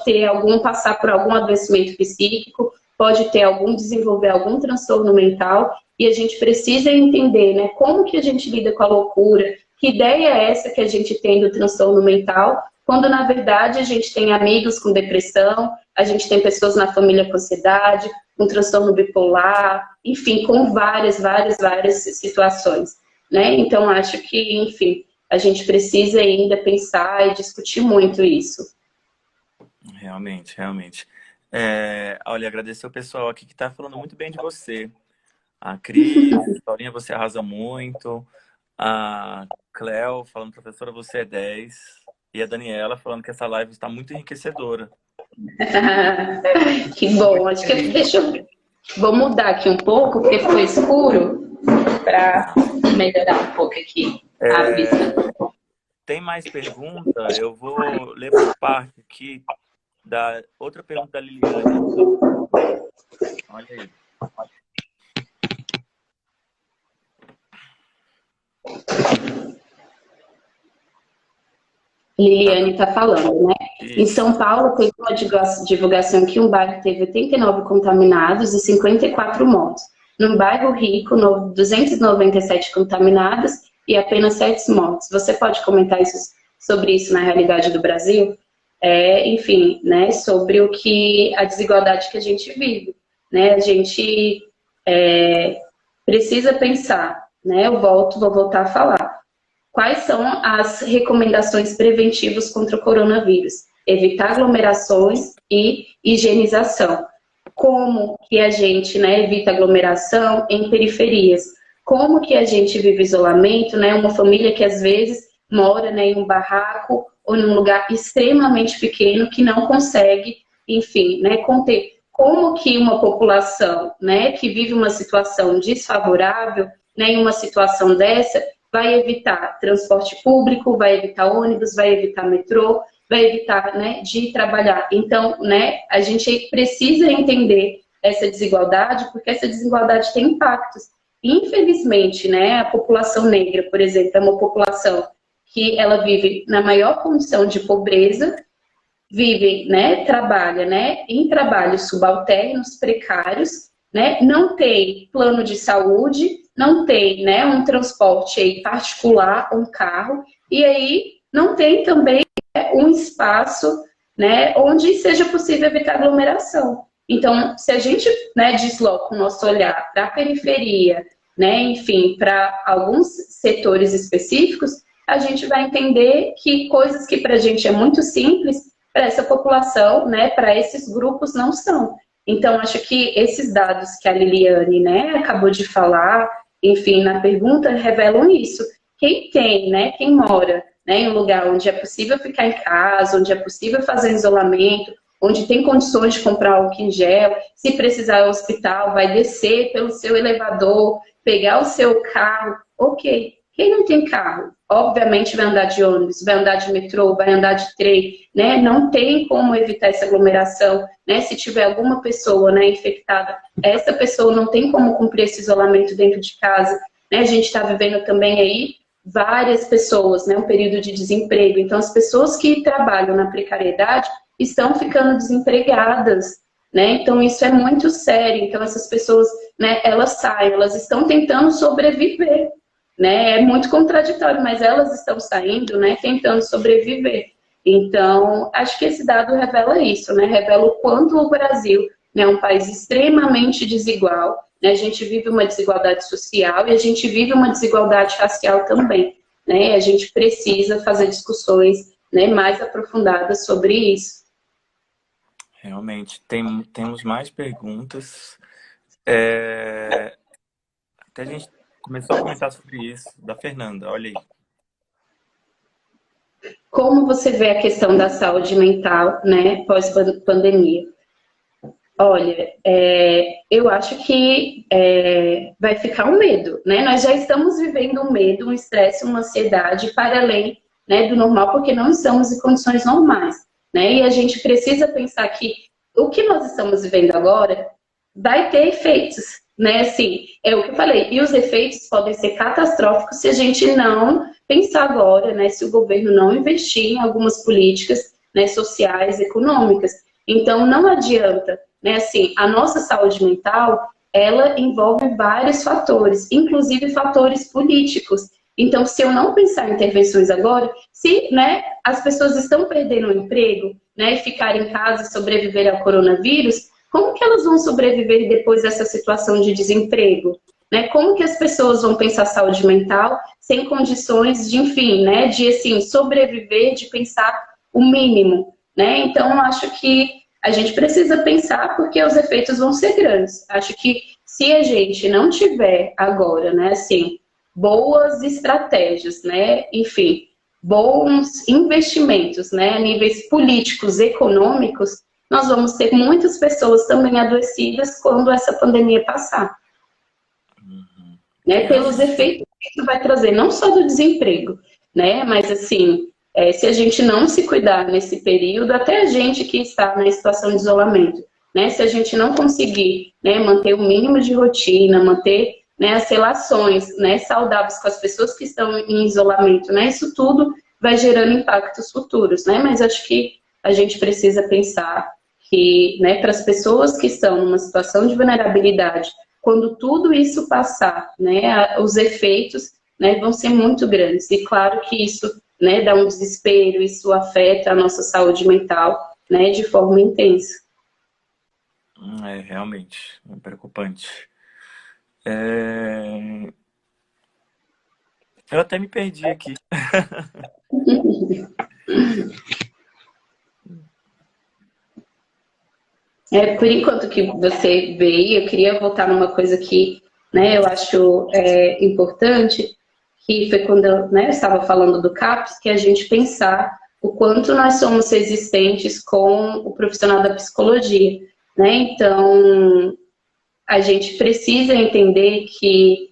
passar por algum adoecimento psíquico, pode desenvolver algum transtorno mental, e a gente precisa entender, né, como que a gente lida com a loucura, que ideia é essa que a gente tem do transtorno mental, quando na verdade a gente tem amigos com depressão, a gente tem pessoas na família com ansiedade, com transtorno bipolar, enfim, com várias situações, né? Então acho que, enfim, a gente precisa ainda pensar e discutir muito isso. Realmente, realmente. Olha, agradecer o pessoal aqui que está falando muito bem de você. A Cris, Paulinha, você arrasa muito. A Cleo falando, professora, você é 10. E a Daniela falando que essa live está muito enriquecedora. Que bom, acho que vou mudar aqui um pouco, porque ficou escuro, para melhorar um pouco aqui a vista. Tem mais pergunta? Eu vou ler por parte aqui da outra pergunta da Liliane. Olha aí. Liliane está falando, né? Isso. Em São Paulo, teve uma divulgação que um bairro teve 89 contaminados e 54 mortos. Num bairro rico, 297 contaminados e apenas 7 mortos. Você pode comentar sobre isso na realidade do Brasil? Enfim, né, sobre a desigualdade que a gente vive, né? A gente precisa pensar, né? Vou voltar a falar. Quais são as recomendações preventivas contra o coronavírus? Evitar aglomerações e higienização. Como que a gente, né, evita aglomeração em periferias? Como que a gente vive isolamento, né? Uma família que às vezes mora, né, em um barraco ou em um lugar extremamente pequeno que não consegue, enfim, né, conter. Como que uma população, né, que vive uma situação desfavorável, né, em uma situação dessa, vai evitar transporte público, vai evitar ônibus, vai evitar metrô, vai evitar, né, de ir trabalhar. Então, né, a gente precisa entender essa desigualdade, porque essa desigualdade tem impactos. Infelizmente, né, a população negra, por exemplo, é uma população que ela vive na maior condição de pobreza, vive, né, trabalha, né, em trabalhos subalternos, precários, né, não tem plano de saúde, não tem, né, um transporte aí particular, um carro, e aí não tem também um espaço, né, onde seja possível evitar aglomeração. Então, se a gente, né, desloca o nosso olhar para a periferia, né, enfim, para alguns setores específicos, a gente vai entender que coisas que para a gente é muito simples, para essa população, né, para esses grupos não são. Então, acho que esses dados que a Liliane, né, acabou de falar, enfim, na pergunta, revelam isso. Quem tem, né, quem mora, né, em um lugar onde é possível ficar em casa, onde é possível fazer isolamento, onde tem condições de comprar álcool em gel, se precisar ir ao hospital, vai descer pelo seu elevador, pegar o seu carro, ok. Quem não tem carro, obviamente vai andar de ônibus, vai andar de metrô, vai andar de trem, né? Não tem como evitar essa aglomeração, né? Se tiver alguma pessoa, né, infectada, essa pessoa não tem como cumprir esse isolamento dentro de casa, né? A gente está vivendo também aí várias pessoas, né, um período de desemprego. Então, as pessoas que trabalham na precariedade estão ficando desempregadas, né? Então, isso é muito sério. Então, essas pessoas, né, elas saem, elas estão tentando sobreviver, né? É muito contraditório, mas elas estão saindo, né, tentando sobreviver. Então, acho que esse dado revela isso, né? Revela o quanto o Brasil, né, é um país extremamente desigual, né? A gente vive uma desigualdade social e a gente vive uma desigualdade racial também, né? E a gente precisa fazer discussões, né, mais aprofundadas sobre isso. Realmente, temos mais perguntas. Até a gente começou a comentar sobre isso, da Fernanda, olha aí. Como você vê a questão da saúde mental, né, pós-pandemia? Olha, eu acho que vai ficar um medo, né? Nós já estamos vivendo um medo, um estresse, uma ansiedade para além, né, do normal, porque não estamos em condições normais, né? E a gente precisa pensar que o que nós estamos vivendo agora vai ter efeitos, né? Assim, é o que eu falei. E os efeitos podem ser catastróficos se a gente não pensar agora, né? Se o governo não investir em algumas políticas, né, sociais, econômicas. Então, não adianta, né? Assim, a nossa saúde mental, ela envolve vários fatores, inclusive fatores políticos. Então, se eu não pensar em intervenções agora, se, né, as pessoas estão perdendo o emprego, né, e ficarem em casa e sobreviver ao coronavírus, como que elas vão sobreviver depois dessa situação de desemprego? Né? Como que as pessoas vão pensar saúde mental sem condições de, enfim, né, de assim, sobreviver, de pensar o mínimo? Né? Então, acho que a gente precisa pensar porque os efeitos vão ser grandes. Acho que se a gente não tiver agora, né, assim, boas estratégias, né, enfim, bons investimentos, né, a níveis políticos, econômicos, nós vamos ter muitas pessoas também adoecidas quando essa pandemia passar. Né, pelos efeitos que isso vai trazer, não só do desemprego, né, mas assim, se a gente não se cuidar nesse período, até a gente que está na situação de isolamento, né, se a gente não conseguir, né, manter o mínimo de rotina, manter, né, as relações, né, saudáveis com as pessoas que estão em isolamento, né, isso tudo vai gerando impactos futuros, né, mas acho que a gente precisa pensar que, né, para as pessoas que estão numa situação de vulnerabilidade, quando tudo isso passar, né, os efeitos, né, vão ser muito grandes. E claro que isso, né, dá um desespero, isso afeta a nossa saúde mental, né, de forma intensa. Realmente, é preocupante. Eu até me perdi aqui. Por enquanto que você veio, eu queria voltar numa coisa que, né, eu acho importante, que foi quando, né, eu estava falando do CAPS, que é a gente pensar o quanto nós somos resistentes com o profissional da psicologia, né? Então, a gente precisa entender que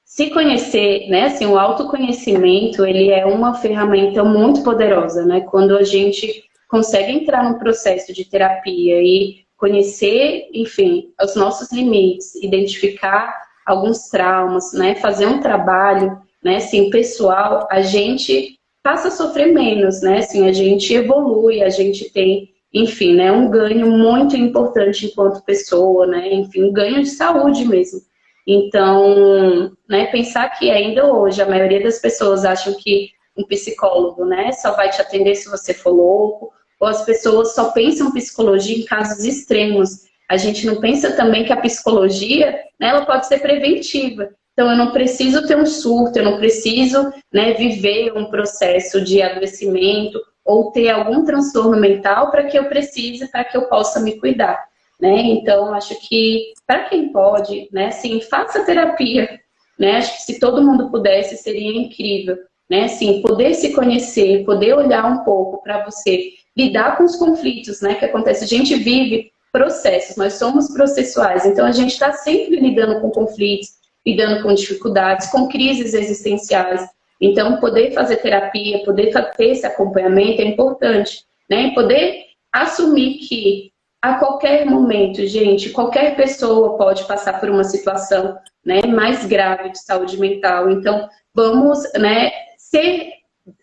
se conhecer, né, assim, o autoconhecimento, ele é uma ferramenta muito poderosa, né? Quando a gente consegue entrar num processo de terapia e conhecer, enfim, os nossos limites, identificar alguns traumas, né, fazer um trabalho, né, assim, pessoal, a gente passa a sofrer menos, né? Assim, a gente evolui, a gente tem, enfim, né, um ganho muito importante enquanto pessoa, né? Enfim, um ganho de saúde mesmo. Então, né, pensar que ainda hoje a maioria das pessoas acham que um psicólogo, né, só vai te atender se você for louco, ou as pessoas só pensam psicologia em casos extremos. A gente não pensa também que a psicologia, né, ela pode ser preventiva. Então, eu não preciso ter um surto, eu não preciso, né, viver um processo de adoecimento ou ter algum transtorno mental para que eu precise, para que eu possa me cuidar. Né? Então, acho que para quem pode, né, assim, faça terapia, né? Acho que se todo mundo pudesse, seria incrível, né? Assim, poder se conhecer, poder olhar um pouco para você, lidar com os conflitos, né, que acontece. A gente vive processos, nós somos processuais, então a gente está sempre lidando com conflitos, lidando com dificuldades, com crises existenciais. Então, poder fazer terapia, poder ter esse acompanhamento é importante, né? E poder assumir que a qualquer momento, gente, qualquer pessoa pode passar por uma situação, né, mais grave de saúde mental. Então, vamos, né, ser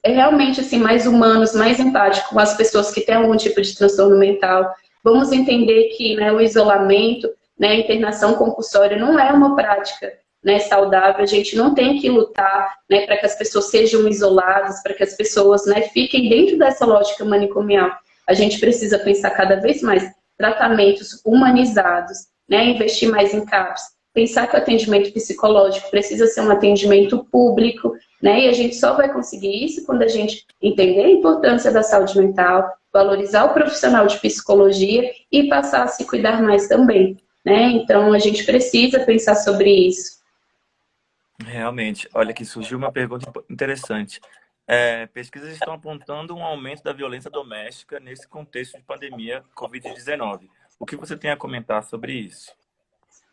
realmente assim, mais humanos, mais empáticos com as pessoas que têm algum tipo de transtorno mental. Vamos entender que, né, o isolamento, né, a internação compulsória não é uma prática, né, saudável. A gente não tem que lutar, né, para que as pessoas sejam isoladas, para que as pessoas, né, fiquem dentro dessa lógica manicomial. A gente precisa pensar cada vez mais tratamentos humanizados, né, investir mais em CAPS, pensar que o atendimento psicológico precisa ser um atendimento público, né, e a gente só vai conseguir isso quando a gente entender a importância da saúde mental, valorizar o profissional de psicologia e passar a se cuidar mais também, né? Então a gente precisa pensar sobre isso. Realmente, olha que surgiu uma pergunta interessante. Pesquisas estão apontando um aumento da violência doméstica nesse contexto de pandemia Covid-19. O que você tem a comentar sobre isso?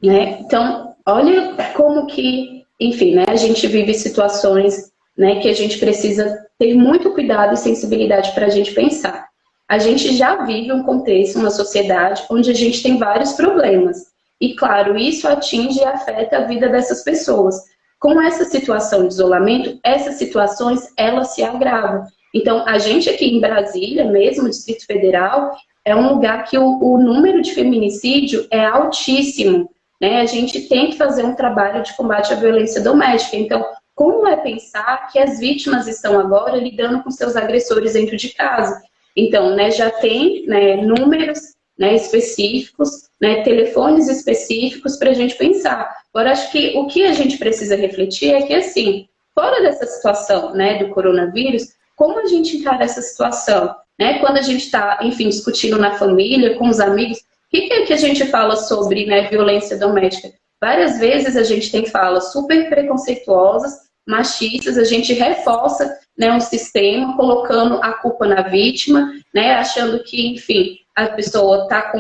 Né? Então, olha como que, enfim, né, a gente vive situações, né, que a gente precisa ter muito cuidado e sensibilidade para a gente pensar. A gente já vive um contexto, uma sociedade, onde a gente tem vários problemas. E, claro, isso atinge e afeta a vida dessas pessoas. Com essa situação de isolamento, essas situações, elas se agravam. Então, a gente aqui em Brasília, mesmo, Distrito Federal, é um lugar que o número de feminicídio é altíssimo, né? A gente tem que fazer um trabalho de combate à violência doméstica. Então, como é pensar que as vítimas estão agora lidando com seus agressores dentro de casa? Então, né, já tem, né, números, né, específicos, né, telefones específicos para a gente pensar. Agora, acho que o que a gente precisa refletir é que, assim, fora dessa situação, né, do coronavírus, como a gente encara essa situação? Né? Quando a gente está, enfim, discutindo na família, com os amigos, o que é que a gente fala sobre, né, violência doméstica? Várias vezes a gente tem falas super preconceituosas, machistas, a gente reforça, né, um sistema colocando a culpa na vítima, né, achando que, enfim, a pessoa está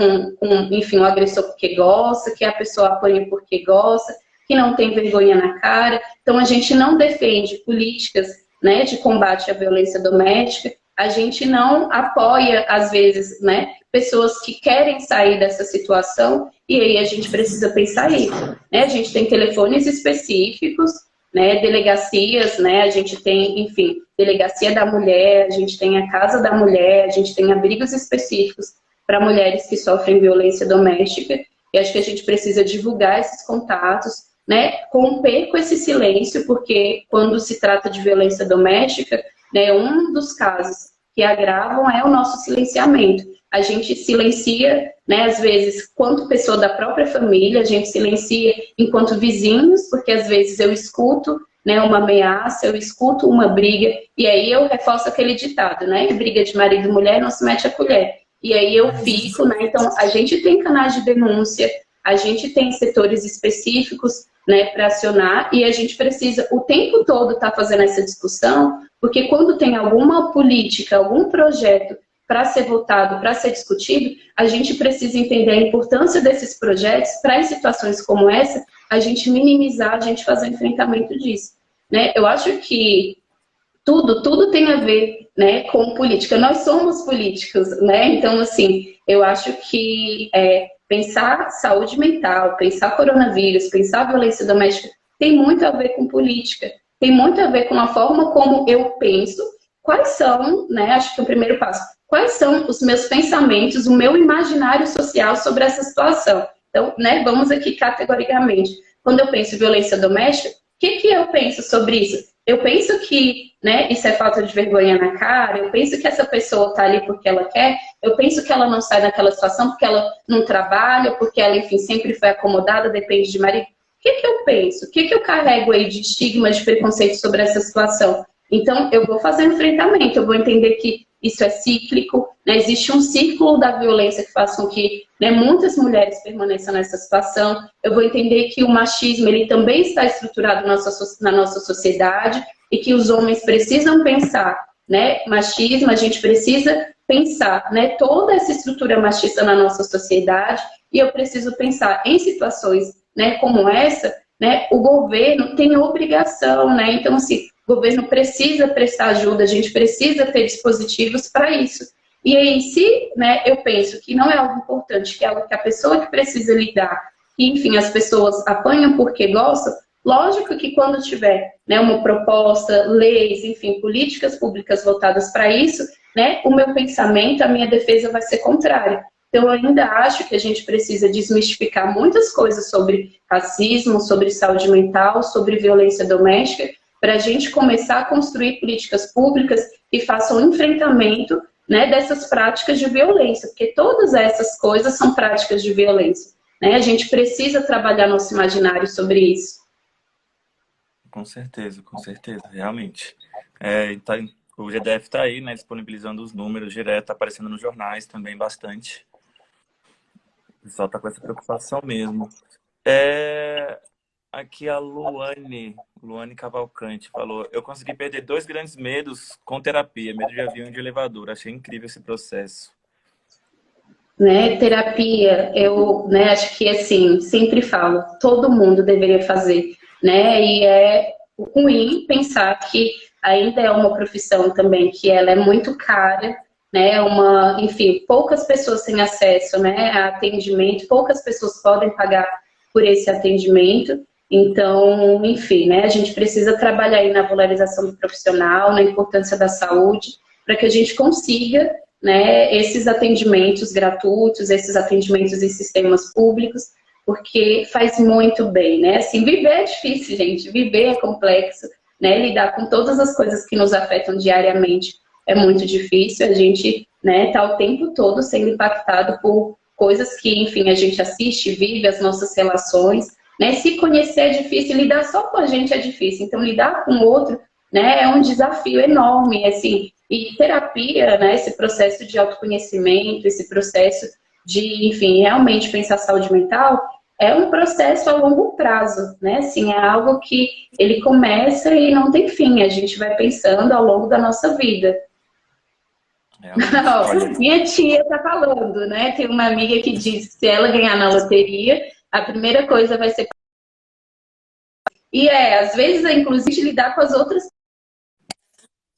enfim, o agressor porque gosta, que a pessoa apanha porque gosta, que não tem vergonha na cara. Então, a gente não defende políticas, né, de combate à violência doméstica, a gente não apoia, às vezes, né, pessoas que querem sair dessa situação, e aí a gente precisa pensar isso, né? A gente tem telefones específicos, né, delegacias, né, a gente tem, enfim, delegacia da mulher, a gente tem a casa da mulher, a gente tem abrigos específicos para mulheres que sofrem violência doméstica, e acho que a gente precisa divulgar esses contatos, né, romper com esse silêncio, porque quando se trata de violência doméstica, né, um dos casos que agravam é o nosso silenciamento. A gente silencia, né, às vezes, quanto pessoa da própria família, a gente silencia enquanto vizinhos, porque às vezes eu escuto, né, uma ameaça, eu escuto uma briga, e aí eu reforço aquele ditado, né, briga de marido e mulher não se mete a colher. E aí eu fico, né, então a gente tem canais de denúncia, a gente tem setores específicos, né, para acionar, e a gente precisa o tempo todo estar fazendo essa discussão, porque quando tem alguma política, algum projeto para ser votado, para ser discutido, a gente precisa entender a importância desses projetos para, em situações como essa, a gente minimizar, a gente fazer o enfrentamento disso, né? Eu acho que tudo tem a ver, né, com política. Nós somos políticos, né? Então, assim, eu acho que pensar saúde mental, pensar coronavírus, pensar violência doméstica, tem muito a ver com política. Tem muito a ver com a forma como eu penso, quais são, né, acho que o primeiro passo, quais são os meus pensamentos, o meu imaginário social sobre essa situação. Então, né, vamos aqui categoricamente. Quando eu penso em violência doméstica, o que eu penso sobre isso? Eu penso que, né, isso é falta de vergonha na cara, eu penso que essa pessoa está ali porque ela quer, eu penso que ela não sai daquela situação porque ela não trabalha, porque ela, enfim, sempre foi acomodada, depende de marido. O que eu penso? O que eu carrego aí de estigma, de preconceito sobre essa situação? Então, eu vou fazer um enfrentamento, eu vou entender que isso é cíclico, né? Existe um círculo da violência que faz com que, né, muitas mulheres permaneçam nessa situação. Eu vou entender que o machismo ele também está estruturado na nossa sociedade e que os homens precisam pensar, né, machismo, a gente precisa pensar, né, toda essa estrutura machista na nossa sociedade, e eu preciso pensar em situações, né, como essa, né, o governo tem obrigação, né, então assim, o governo precisa prestar ajuda, a gente precisa ter dispositivos para isso. E aí, se, né, eu penso que não é algo importante, que é algo que a pessoa que precisa lidar, e, enfim, as pessoas apanham porque gostam, lógico que quando tiver, né, uma proposta, leis, enfim, políticas públicas voltadas para isso, né, o meu pensamento, a minha defesa vai ser contrária. Então, eu ainda acho que a gente precisa desmistificar muitas coisas sobre racismo, sobre saúde mental, sobre violência doméstica, para a gente começar a construir políticas públicas que façam enfrentamento, né, dessas práticas de violência, porque todas essas coisas são práticas de violência, né? A gente precisa trabalhar nosso imaginário sobre isso. Com certeza, realmente. O GDF está aí, né, disponibilizando os números direto, tá aparecendo nos jornais também bastante. O pessoal está com essa preocupação mesmo. É, Aqui a Luane Cavalcante falou: eu consegui perder dois grandes medos com terapia, medo de avião e de elevador. Achei incrível esse processo. Né, terapia, eu, né, acho que assim, sempre falo, todo mundo deveria fazer, né, e é ruim pensar que ainda é uma profissão também que ela é muito cara, né, enfim, poucas pessoas têm acesso, né, a atendimento, poucas pessoas podem pagar por esse atendimento, então, enfim, né, a gente precisa trabalhar aí na valorização do profissional, na importância da saúde, para que a gente consiga, né, esses atendimentos gratuitos, esses atendimentos em sistemas públicos, porque faz muito bem, né? Assim, viver é difícil, gente, viver é complexo, né? Lidar com todas as coisas que nos afetam diariamente é muito difícil, a gente, né, tá o tempo todo sendo impactado por coisas que, enfim, a gente assiste, vive, as nossas relações, né? Se conhecer é difícil, lidar só com a gente é difícil, então lidar com o outro, né, é um desafio enorme, assim, e terapia, né, esse processo de autoconhecimento, esse processo de, enfim, realmente pensar saúde mental, é um processo a longo prazo, né, assim, é algo que ele começa e não tem fim, a gente vai pensando ao longo da nossa vida. Realmente. Olha, Minha tia tá falando, né, tem uma amiga que diz que se ela ganhar na loteria, a primeira coisa vai ser... E às vezes, é inclusive, lidar com as outras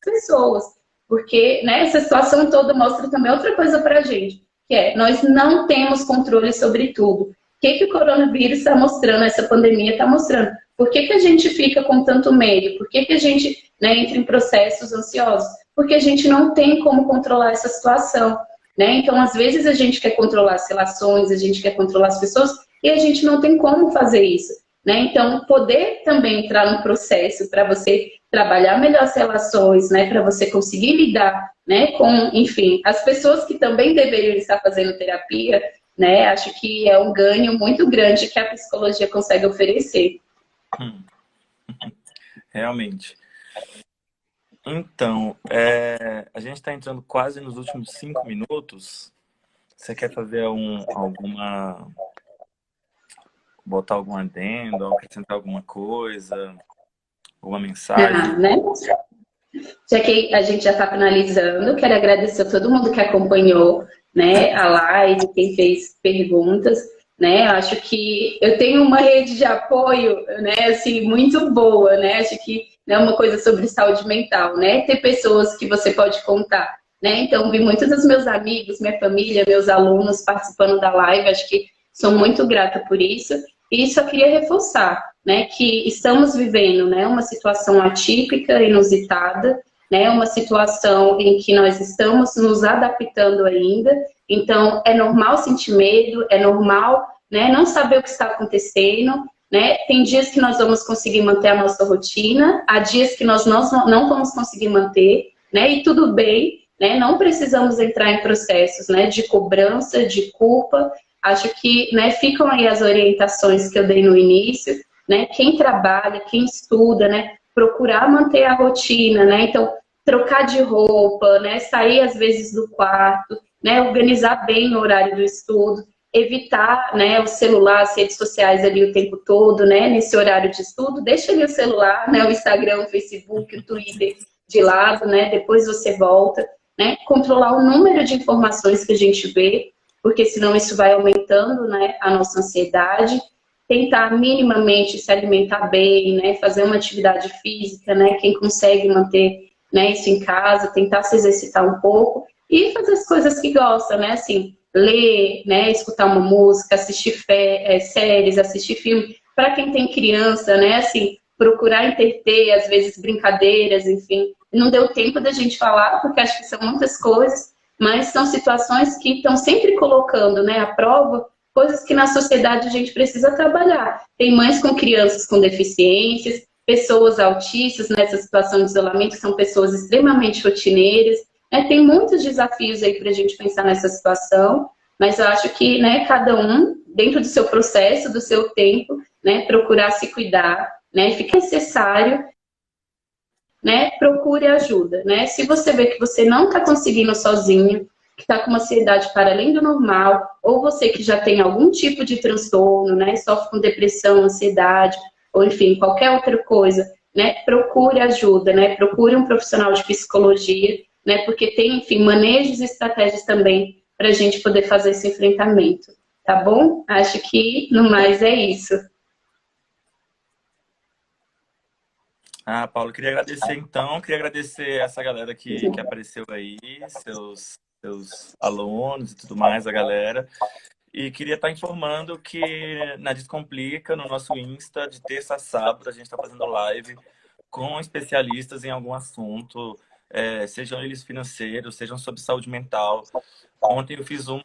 pessoas, porque, né, essa situação toda mostra também outra coisa para a gente, que é, nós não temos controle sobre tudo. O que o coronavírus está mostrando, essa pandemia está mostrando? Por que a gente fica com tanto medo? Por que a gente, né, entra em processos ansiosos? Porque a gente não tem como controlar essa situação, né? Então, às vezes a gente quer controlar as relações, a gente quer controlar as pessoas, e a gente não tem como fazer isso, né? Então, poder também entrar num processo para você trabalhar melhor as relações, né, para você conseguir lidar, né, com, enfim, as pessoas que também deveriam estar fazendo terapia, né, acho que é um ganho muito grande que a psicologia consegue oferecer. realmente. Então, a gente está entrando quase nos últimos 5 minutos. Você quer fazer botar algum adendo, acrescentar alguma coisa, alguma mensagem? Né? Já que a gente já está finalizando, quero agradecer a todo mundo que acompanhou, né, a live, quem fez perguntas, né, acho que eu tenho uma rede de apoio, né, assim, muito boa, né, acho que é uma coisa sobre saúde mental, né, ter pessoas que você pode contar, né, então vi muitos dos meus amigos, minha família, meus alunos participando da live, acho que sou muito grata por isso, e só queria reforçar, né, que estamos vivendo, né, uma situação atípica, inusitada, né, uma situação em que nós estamos nos adaptando ainda, então é normal sentir medo, é normal, né, não saber o que está acontecendo, né, tem dias que nós vamos conseguir manter a nossa rotina, há dias que nós não vamos conseguir manter, né, e tudo bem, né, não precisamos entrar em processos, né, de cobrança, de culpa, acho que, né, ficam aí as orientações que eu dei no início, né, quem trabalha, quem estuda, né, procurar manter a rotina, né, então trocar de roupa, né, sair às vezes do quarto, né, organizar bem o horário do estudo, evitar, né, o celular, as redes sociais ali o tempo todo, né, nesse horário de estudo, deixa ali o celular, né, o Instagram, o Facebook, o Twitter de lado, né, depois você volta, né, controlar o número de informações que a gente vê, porque senão isso vai aumentando, né, a nossa ansiedade, tentar minimamente se alimentar bem, né, fazer uma atividade física, né, quem consegue manter, né, isso em casa, tentar se exercitar um pouco, e fazer as coisas que gostam, né? Assim, ler, né? Escutar uma música, assistir séries, assistir filme. Para quem tem criança, né? Assim, procurar entreter, às vezes brincadeiras, enfim. Não deu tempo da gente falar, porque acho que são muitas coisas, mas são situações que estão sempre colocando, né, à prova coisas que na sociedade a gente precisa trabalhar. Tem mães com crianças com deficiências, pessoas autistas nessa situação de isolamento, que são pessoas extremamente rotineiras. Né? Tem muitos desafios aí para a gente pensar nessa situação, mas eu acho que, né, cada um, dentro do seu processo, do seu tempo, né, procurar se cuidar, né, fica necessário, né, procure ajuda, né? Se você vê que você não está conseguindo sozinho, que está com uma ansiedade para além do normal, ou você que já tem algum tipo de transtorno, né, sofre com depressão, ansiedade, ou enfim, qualquer outra coisa, né, procure ajuda, né? Procure um profissional de psicologia, né? Porque tem, enfim, manejos e estratégias também para a gente poder fazer esse enfrentamento, tá bom? Acho que no mais é isso. Ah, Paulo, queria agradecer então, queria agradecer essa galera que apareceu aí, seus alunos e tudo mais, a galera. E queria estar informando que na Descomplica, no nosso Insta, de terça a sábado, a gente está fazendo live com especialistas em algum assunto, sejam eles financeiros, sejam sobre saúde mental. Ontem eu fiz um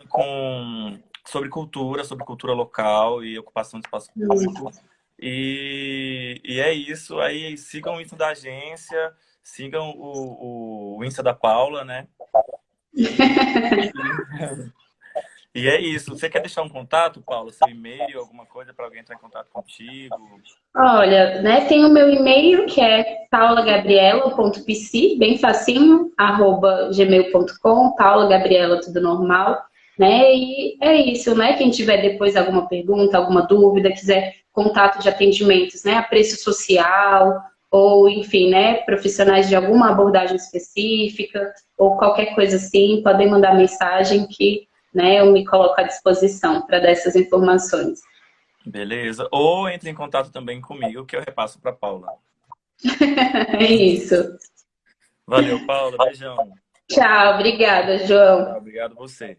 sobre cultura local e ocupação de espaço público. E é isso. Aí sigam o Insta da agência, sigam o Insta da Paula, né? E é isso. Você quer deixar um contato, Paula? Seu e-mail, alguma coisa para alguém entrar em contato contigo? Olha, né, tem o meu e-mail que é paulagabriela.pc, bem facinho, @gmail.com, Paula Gabriela, tudo normal, né? E é isso, né? Quem tiver depois alguma pergunta, alguma dúvida, quiser contato de atendimentos, né, a preço social, ou enfim, né, profissionais de alguma abordagem específica, ou qualquer coisa assim, podem mandar mensagem que, né, eu me coloco à disposição para dar essas informações. Beleza. Ou entre em contato também comigo, que eu repasso para Paula. É isso. Valeu, Paula. Beijão. Tchau, obrigada, João. Tchau, obrigado você.